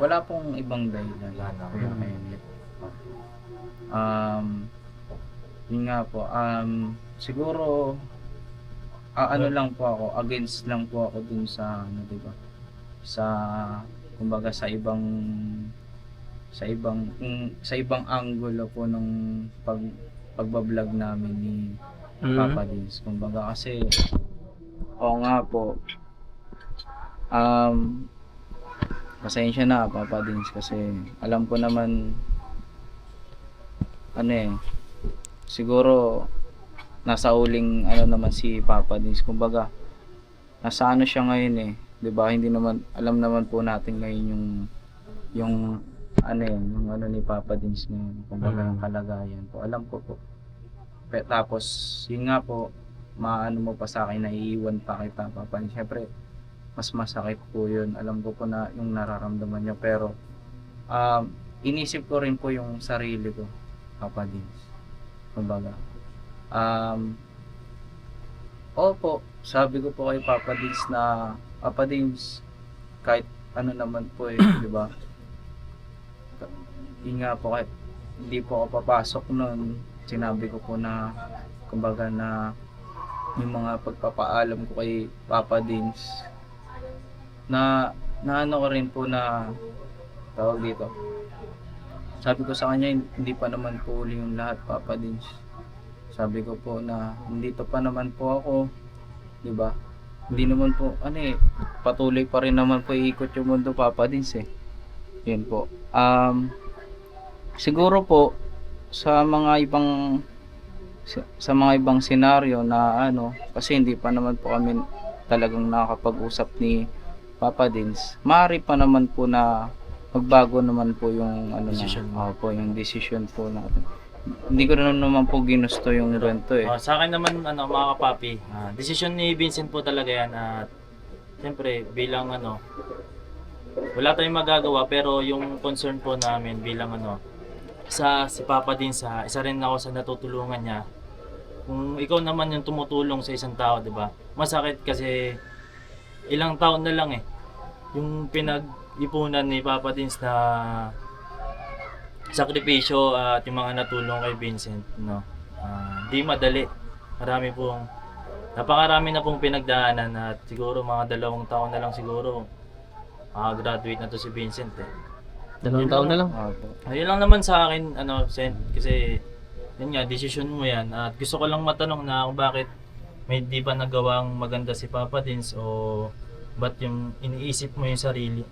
Wala pong ibang dahilan. Wala na. Kuya Kenneth. Yun nga po, siguro lang po ako, against lang po ako dun sa diba? Kumbaga sa ibang angulo po nung pagbablog namin ni Papa Dins. Kumbaga kasi nga po, pasensya na Papa Dins kasi alam ko naman siguro nasa uling naman si Papa Dins. Kumbaga nasa siya ngayon 'di ba? Hindi naman alam naman po natin ngayon yung ni Papa Dins ngayon. Kumbaga ang kalagayan po. Alam ko po. Tapos yun nga po, maano mo pa sa akin na iiwan pa kita Papa Dins. Syempre mas masakit po yun. Alam ko po na yung nararamdaman niya pero inisip ko rin po yung sarili ko Papa Dins. Kumbaga opo, sabi ko po kay Papa Dins na Papa Dins, kahit naman po di ba? Yun nga po, kahit hindi po ako papasok noon, sinabi ko po na kumbaga na yung mga pagpapaalam ko kay Papa Dins na ko rin po na tawag dito. Sabi ko sa kanya, hindi pa naman po uli yung lahat Papa Dins. Sabi ko po na nandito pa naman po ako, di ba? Hindi naman po patuloy pa rin naman po iikot yung mundo Papa Dins Yun po. Siguro po sa mga ibang senaryo na kasi hindi pa naman po kami talagang nakakapag-usap ni Papa Dins. Maaari pa naman po na magbago naman po yung Decision mo. yung decision po natin. Hindi ko naman po ginusto yung ganito Sa akin naman mga kapapi, desisyon ni Vincent po talaga yan at siyempre bilang wala tayong magagawa pero yung concern po namin bilang si Papa din isa rin ako sa natutulungan niya. Kung ikaw naman yung tumutulong sa isang tao, 'di ba? Masakit kasi ilang taon na lang yung pinag-ipunan ni Papa Dins na sakripisyo at yung mga natulong kay Vincent, no. Di madali. Napakarami na pong pinagdaanan at siguro mga 2 taon na lang siguro graduate na to si Vincent 2 taon na lang. Opo. Ayun lang naman sa akin, Sent, kasi yun nga, desisyon mo yan. At gusto ko lang matanong na kung bakit may di ba nagawang maganda si Papa Dins o ba't yung iniisip mo yung sarili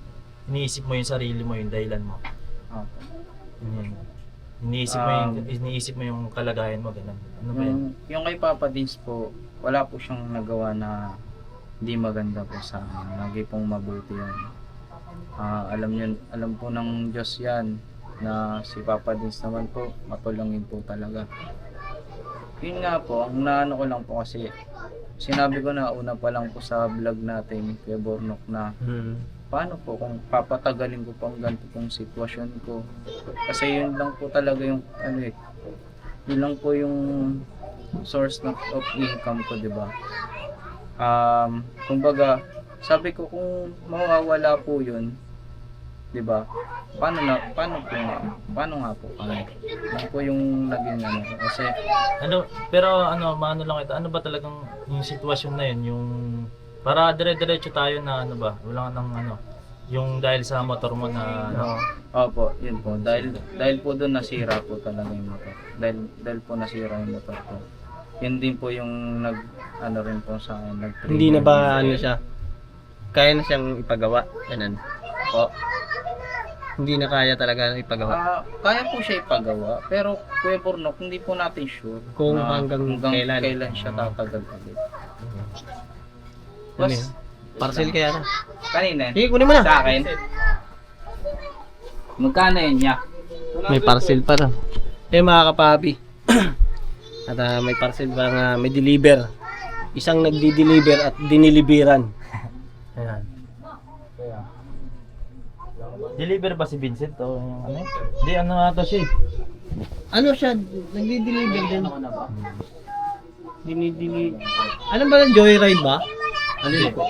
mo yung dahilan mo. Opo. Yun. Iniisip mo yung kalagayan mo, ganun. Ano ba yun? Yung kay Papa Dins po, wala po siyang nagawa na hindi maganda po sa akin. Lagi pong mabuti yan. Alam po ng Diyos yan na si Papa Dins naman po, matulungin po talaga. Yun nga po, ang naano ko lang po kasi sinabi ko na una pa lang po sa vlog natin kay Bornok na paano po kung papatagalin ko pang ganito pong sitwasyon ko. Kasi yun lang po talaga yung yun lang po yung source of income ko, 'di ba? Kumbaga, sabi ko kung mawawala po yun, 'di ba? Paano nga po kami? Ano po yung naging kasi maano lang ito, ano ba talagang yung sitwasyon na yun, yung para dire-diretso tayo na wala nang yung dahil sa motor mo na Opo, yun po. Dahil po doon nasira po talaga yung motor. Dahil po nasira yung motor ko. Yun din po yung rin po sa akin. Hindi na ba siya? Kaya na siyang ipagawa? Ganun. Po. Hindi na kaya talaga ipagawa. Kaya po siya ipagawa. Pero Kuya Bornok, hindi po natin sure Kung na hanggang kailan. siya tatagal ulit. Ano yun? Parcel kaya na. Kanina. Sige, kunin mo na. Sa akin. Magkano yun niya? May parcel pa rin. Mga kapapi. At may parcel pa nga may deliver. Isang nagdi-deliver at diniliberan. Ayan. deliver ba si Vincent o yung Hindi, ata siya Ano siya? Nagdi-deliver din. Ano ba yung joyride ba? Ano yun po?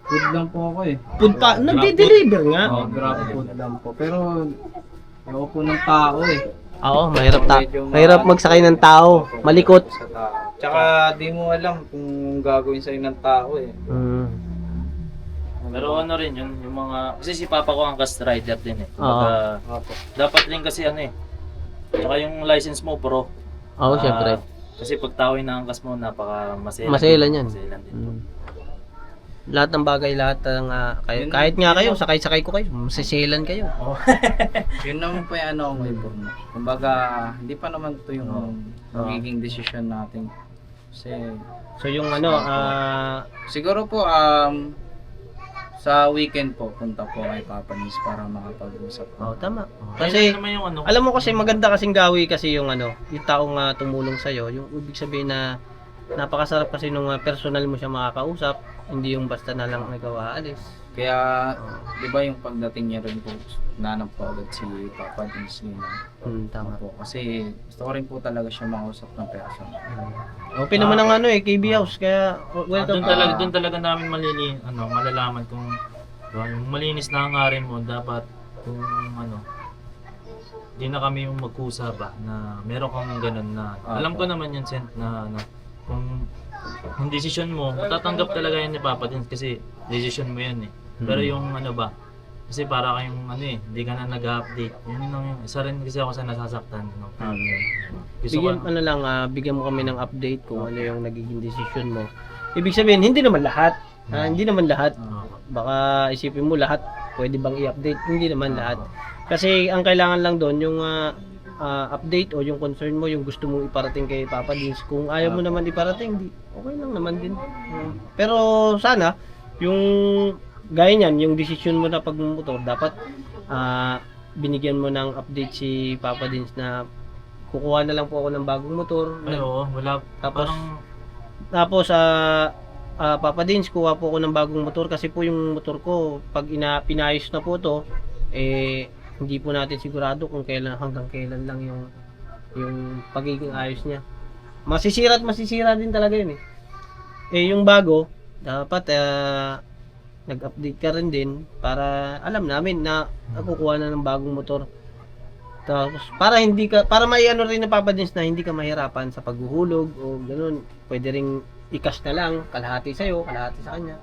Food lang po ako Food pa? Nagdi-deliver nga. Grab food lang po. Pero ayoko po ng tao Oo, mahirap magsakay ng tao. Malikot. Sa tao. Tsaka di mo alam kung gagawin sa'yo ng tao Pero rin yun, yung mga... Kasi si Papa ko ang cast rider din Oo. Dapat rin kasi Tsaka yung license mo, pro. Oo, syempre. Kasi pag tao yung naangkas mo, napaka-maselan. Maselan yan. Maselan din po. Lahat ng bagay, lahat ng kahit nga kayo, sakay-sakay ko kayo, maseselan kayo. Yun naman po yung ako ngayon po. Kumbaga, hindi pa naman ito yung magiging decision natin. Kasi, So yung siguro po, sa weekend po, punta po kay Papa Nis para makapag-usap po. tama. Kasi, Kasi naman yung alam mo kasi maganda kasing gawi kasi yung yung taong tumulong sa iyo, yung ibig sabihin na napakasarap kasi nung personal mo siya makakausap, hindi yung basta na lang nagawa alis. Kaya, di ba yung pagdating niya rin po, nanap po agad si Papa Nis nila. Tama. Po. Kasi gusto ko rin po talaga siya makausap ng person. Open naman ang KB House, kaya welcome. doon talaga namin malalaman kung yung malinis na hangarin mo, dapat kung di na kami yung magkusa ba na meron kang ganun na alam ko naman yun, Sent, na kung yung decision mo, matatanggap talaga yan ni Papa din kasi decision mo yan Pero yung kasi para kayong hindi ka na nag-update. Yun yung isa rin kasi ako sa nasasaktan. Gusto ko, bigyan mo kami ng update kung ano yung nagiging decision mo. Ibig sabihin, hindi naman lahat. Hindi naman lahat. Baka isipin mo lahat, pwede bang i-update? Hindi naman lahat. Kasi ang kailangan lang doon yung update o yung concern mo, yung gusto mong iparating kay Papa Dins. Kung ayaw mo naman iparating, okay lang naman din. Pero sana, yung gaya niyan, yung decision mo na pagmumotor, dapat binigyan mo ng update si Papa Dins na kukuha na lang po ako ng bagong motor. wala. Tapos Papa Dins, kuha po ako ng bagong motor kasi po yung motor ko, pag pinayos na po to, hindi po natin sigurado kung kailan hanggang kailan lang yung pagiging ayos niya. Masisira at masisira din talaga yun eh. Eh yung bago, dapat nag-update ka rin din para alam namin na nakukuha na ng bagong motor. Tapos para may ano rin na papadins na hindi ka mahirapan sa paghuhulog o ganun. Pwede ring i-cash na lang, kalahati sa'yo, kalahati sa kanya.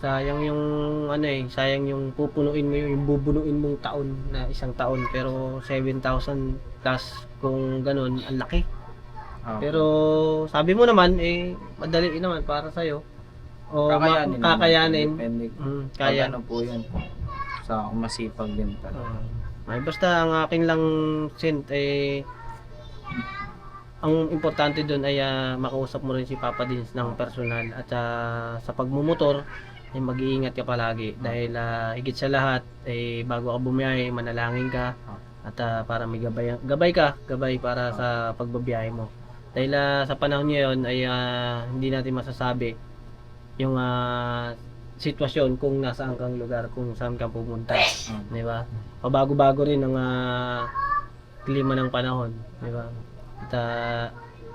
Sayang yung sayang yung pupunuin mo yung bubunuin mong taon na isang taon pero 7,000 plus kung ganun, ang laki. Okay. Pero sabi mo naman madali naman para sa o kakayanin. Depende. Kaya Ano po yun. Sa masipag din talaga. Ay basta ang akin lang ang importante doon ay makausap mo rin si Papa Dins ng personal at sa pagmumotor ay mag-iingat ka palagi dahil higit sa lahat bago ka bumiyahe manalangin ka at para may gabay para sa pagbabiyahe mo. Dahil sa panahon ngayon ay hindi natin masasabi yung sitwasyon kung nasaan kang lugar, kung saan ka pumunta, di ba? Pabago-bago rin ang klima ng panahon, di ba? At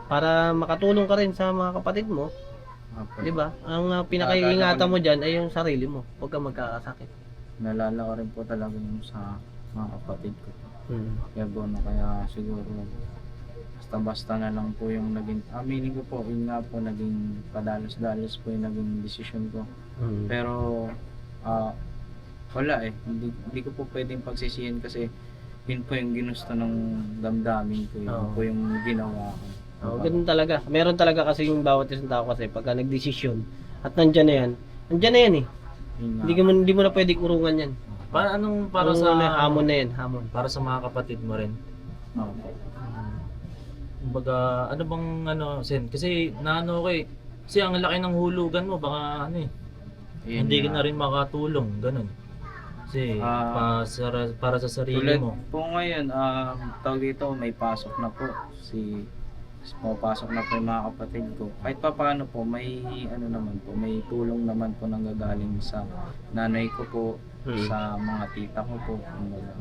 para makatulong ka rin sa mga kapatid mo, di ba? Ang pinakaiingatan mo diyan ay yung sarili mo, huwag kang magkakasakit. Nalala ko rin po talaga yung sa mga kapatid ko. Kaya siguro basta na lang po yung naging aminin ko po, yun nga po naging padalos-dalos po yung naging desisyon ko. Pero wala hindi ko po pwedeng pagsisihin kasi yun po yung ginusto ng damdamin ko, yun po yung ginawa ko. Ganun talaga. Meron talaga kasi yung bawat isang tao kasi pagka nagdesisyon at nandiyan na yan eh. Hindi mo na pwedeng urungan yan. Para hamon na yan, hamon. Para sa mga kapatid mo rin. Kumbaga, ano bang Sen? Kasi kasi ang laki ng hulugan mo, baka hindi ka na rin makatulong, ganun. Kasi para sa sarili tulad mo. po ngayon, tawag dito, may pasok na po. Pumapasok na po yung mga kapatid ko. Kahit pa paano po, may may tulong naman po nanggagaling sa nanay ko po, sa mga tita ko po.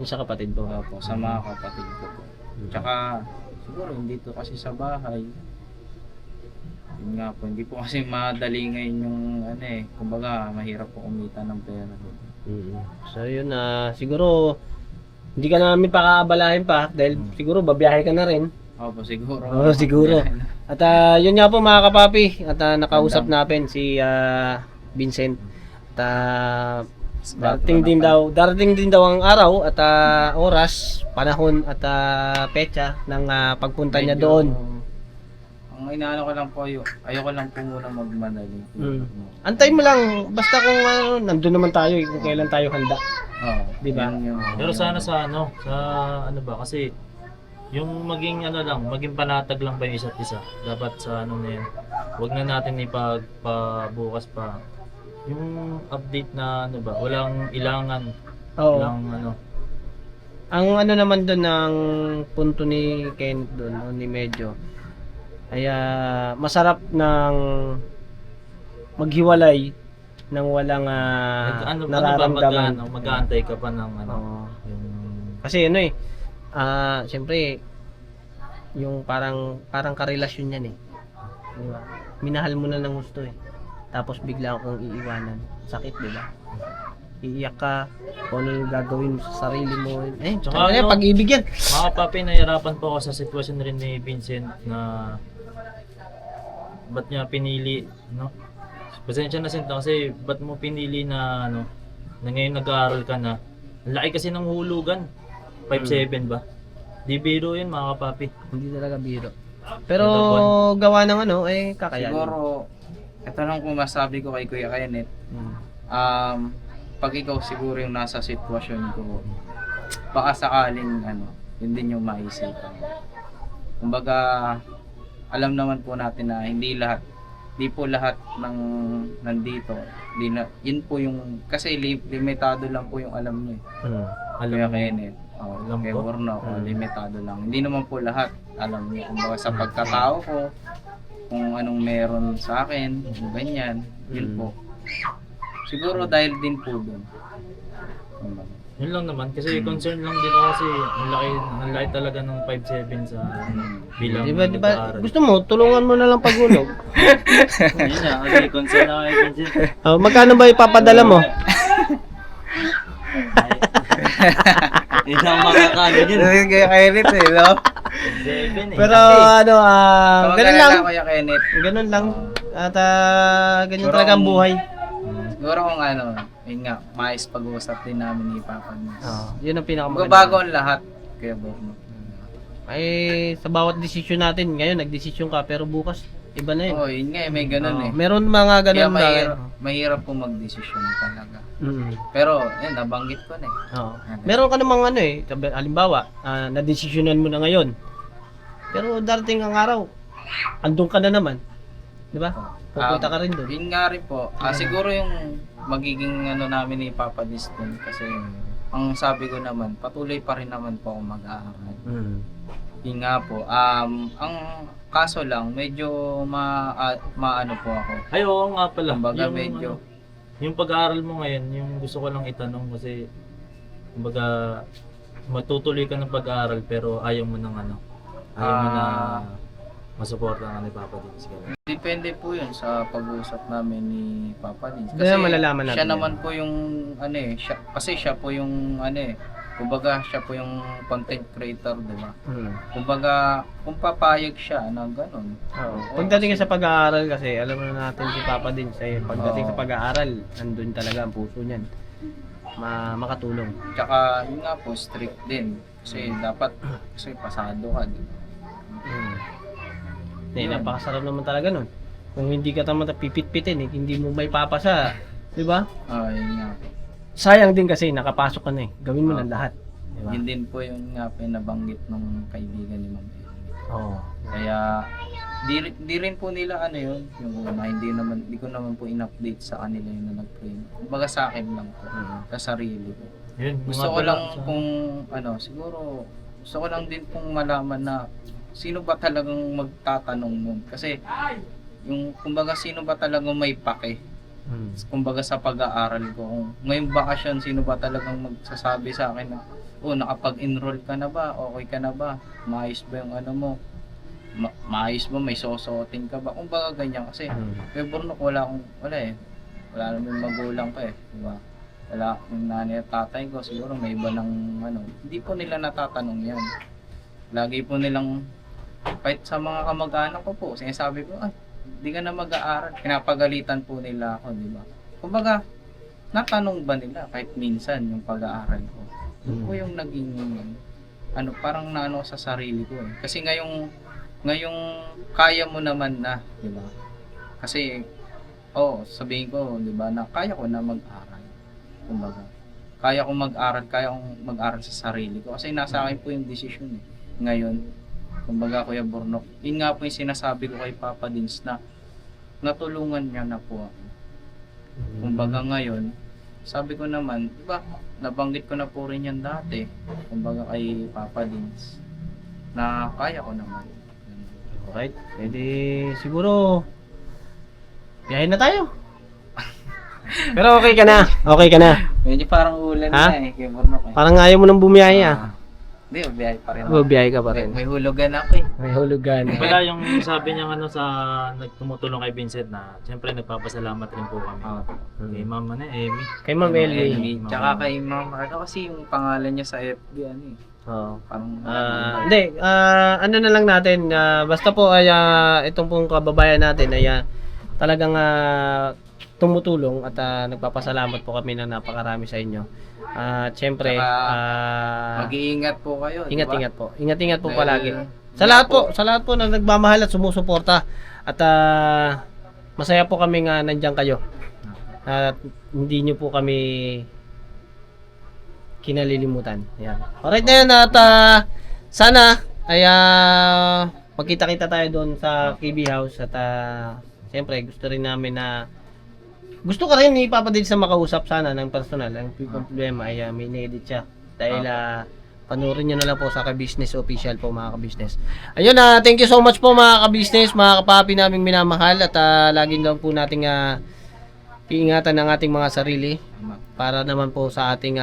Yung sa kapatid po. Po, sa mga kapatid ko po. Tsaka, siguro hindi to kasi sa bahay. Yun nga po, hindi po kasi madali ngayon yung kumbaga mahirap po kumita ng pera. So yun siguro hindi ka namin pakaabalahin pa dahil siguro babiyahe ka na rin. Opo, siguro. Oo, siguro. At yun nga po mga kapapi at nakausap natin si Vincent. At darating din daw ang araw at oras, panahon at petsa ng pagpunta niya doon. Ang inaano ko lang po, ayoko lang po muna magmadali. Antay mo lang, basta kung nandun naman tayo, kung kailan tayo handa. Oo. Di ba? Pero sana sa kasi yung maging maging panatag lang ba yung isa't isa. Dapat sa na yan. Huwag na natin ipagpabukas pa. Yung update na walang ilangan. Oo. Walang Ang naman doon ng punto ni Ken doon, ni Medyo, ay masarap ng maghiwalay nang walang nararamdaman. Mag-aantay ka pa ng yung kasi siyempre yung parang karelasyon yan diba? Minahal mo na ng gusto tapos bigla akong iiwanan, sakit diba? Iiyak ka kung ano yung gagawin mo sa sarili mo tsaka pag-ibig yan. Mga papi, nahirapan po ako sa sitwasyon rin ni Vincent na ba't niya pinili pasensya na Sento kasi ba't mo pinili na na ngayon nag-aaral ka na. Ang laki kasi ng hulugan, 5-7 ba? Di biro yun mga kapapi. Hindi talaga biro. Pero gawa ng kakayanin. Siguro, ito lang kung masabi ko kay Kuya Kenneth. Pag ikaw siguro yung nasa sitwasyon ko, baka sakaling yun din yung maisipan. Kumbaga, alam naman po natin na hindi po lahat ng nandito. Yun po yung, kasi limitado lang po yung alam nyo Kuya Kenneth. Kay Borno, limitado lang. Hindi naman po lahat alam niyo. Kumbaga sa pagkatao ko, kung anong meron sa akin, ganyan, yun po. Siguro dahil din po doon. Yun lang naman kasi concern lang din ako kasi ang laki talaga ng 5'7 sa bilang Di ba, nag-aaral. gusto mo, tulungan mo na lang paghulog. Yun na, kasi concern ako kay Vincent. Magkano ba ipapadala mo? Yun ang makakagad yun. Kaya Kenneth eh, no? 7 eh. Pero ano, ganun lang. Kuya Kenneth. Ganun lang. At ganyan talaga ang buhay. Siguro kung ano, yun nga, maayos pag-uusap din namin ni Papa Nils. Yun ang pinakamaganda. Magbabago ang lahat, Kuya Borno. Ay, sa bawat desisyon natin, ngayon nagdesisyon ka, pero bukas, iba na yun. Oo, yun nga eh, may ganun eh. Meron mga Kaya ganun mahirap po magdesisyon talaga. Mm. Pero, yun, nabanggit ko na eh. Oo. Meron ka namang ano eh, halimbawa, na-desisyonan mo na ngayon. Pero darating ang araw, andun ka na naman. Di ba? Pupunta ka rin doon. Yun nga rin po. Siguro yung magiging ano namin ni Papa Nils dun kasi ang sabi ko naman, patuloy pa rin naman po ako mag-aaral. Mm. Yun nga po. Ang kaso lang, medyo maano po ako. Ay, oo nga pala. Kumbaga Yung, medyo, yung pag-aaral mo ngayon, yung gusto ko lang itanong kasi kumbaga matutuloy ka ng pag-aaral pero ayaw mo ng ano. Ayaw mo na masuporta ka ni Papa Dins. depende po yun sa pag-uusap namin ni Papa Nils. Kaya malalaman natin siya yan. naman po yung ano eh, kasi siya po yung ano eh, kumbaga siya po yung content creator, di ba? Mm. Kumbaga, kung papayag siya na gano'n. Oo. Pagdating sa pag-aaral kasi, alam na natin si Papa din sa'yo. Pagdating sa pag-aaral, nandun talaga ang puso niyan. Makatulong. Tsaka, yun nga po, strict din. Kasi dapat, kasi pasado ka, di ba? Napakasarap naman talaga nun. Kung hindi ka tama pipit-pitin, hindi mo may papasa. Di ba? Yun nga po. Sayang din kasi, nakapasok ka na eh. Gawin mo na lahat. Di ba? Yun din po yung nga pinabanggit ng kaibigan ni Ma'am Ellen. Oo. Kaya, di rin po nila ano yun, yung una, hindi ko naman po in-update sa kanila yung na nag-pray. Kumbaga sa akin lang po, sa sarili ko. Yun, Gusto ko lang kung ano, siguro gusto ko lang din pong malaman na sino ba talagang magtatanong nun. Kasi yung kumbaga sino ba talagang may pake. Kumbaga sa pag-aaral ko. Kung ngayong bakasyon, sino ba talagang magsasabi sa akin na nakapag-enroll ka na ba? Okay ka na ba? Maayos ba yung ano mo? Maayos ba? May sosotin ka ba? Kumbaga ganyan kasi. Kaya Borno, wala eh. Wala naman magulang ko eh. Diba? Wala yung nanay at tatay ko. Siguro may iba ng ano. Hindi po nila natatanong yan. Lagi po nilang, kahit sa mga kamag-anak ko po, sinasabi ko, hindi ka na mag-aaral. Pinapagalitan po nila ako, di ba? Kumbaga, natanong ba nila kahit minsan yung pag-aaral ko? Yun po yung naging, ano, parang naano sa sarili ko eh. Kasi ngayong kaya mo naman na, di ba? Kasi, sabihin ko, di ba, na kaya ko na mag-aral. Kumbaga, kaya kong mag-aral sa sarili ko. Kasi nasa akin po yung desisyon eh. Ngayon, kumbaga Kuya Bornok, yun nga po yung sinasabi ko kay Papa Dins na natulungan niya na po ako. Kumbaga ngayon, sabi ko naman, diba, nabanggit ko na po rin yan dati, kumbaga kay Papa Dins, na kaya ko naman. Alright, pwede siguro biyahin na tayo. Pero okay ka na. Okay ka na. Medyo parang ulan Ha? na eh, Kuya Bornok eh. Parang ayaw mo nang bumiyaya. Hindi, biyahe pa rin. Biyahe ka pa rin. May hulugan ako eh. May hulugan. Wala yung sabi niya ano sa nagtumutulong kay Vincent na siyempre nagpapasalamat rin po kami. Kay Ma'am Amy. Kay Ma'am Ellie. Tsaka kay Ma'am, ano kasi yung pangalan niya sa FB, ano eh. Oo. Parang, Hindi, ano na lang natin, basta po ay itong pong kababayan natin ay talagang tumutulong at nagpapasalamat po kami ng napakarami sa inyo. At syempre, mag-iingat po kayo. ingat-ingat po. Ingat-ingat po Dahil- palagi. Sa lahat po na nagmamahal at sumusuporta at masaya po kami nga nandiyan kayo. At hindi nyo po kami kinalilimutan. Yan. Alright na yan at sana ay magkita-kita tayo doon sa KB House at siyempre gusto rin namin na gusto ka rin ni Papa din sa makausap sana ng personal. Ang problema ay may na-edit siya dahil panoorin nyo na lang po sa Ka-Business Official po mga Ka-Business. Ayun thank you so much po mga Ka-Business, mga kapapi naming minamahal at laging lang po nating iingatan ng ating mga sarili. para naman po sa ating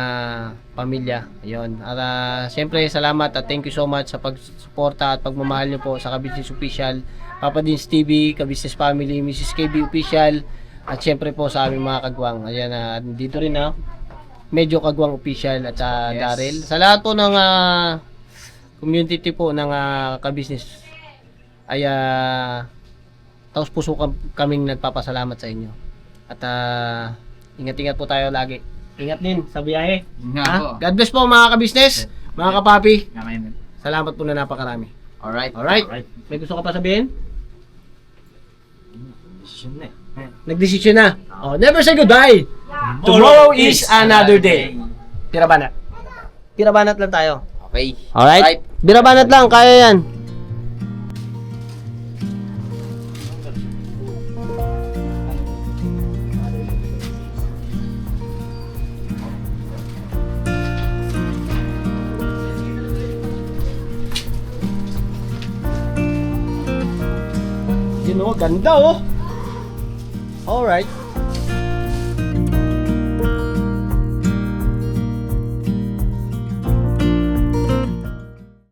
pamilya. Ayun. At siyempre salamat at thank you so much sa pagsuporta at pagmamahal niyo po sa Ka-Business Official, Papa Dins TV, Ka-Business Family, Mrs. KB Official, at siyempre po sa aming mga kagwang. Ayan, dito rin medyo kagwang official at Yes. Daryl. Sa lahat po ng community po ng Ka-Business ay taos puso kaming nagpapasalamat sa inyo. At ingat-ingat po tayo lagi. Ingat din sa biyahe. Nga Ha? po. God bless po mga ka-business, mga kapapi. Kakainin. Salamat po na napakarami. Alright. Alright. May gusto ka pa sabihin? Decision na eh. Nagdesisyon na. Oh, never say goodbye. Tomorrow is another day. Pirabanat. Pirabanat lang tayo. Okay. Alright? Birabanat lang, kaya yan. Yun oh, ganda oh. Alright.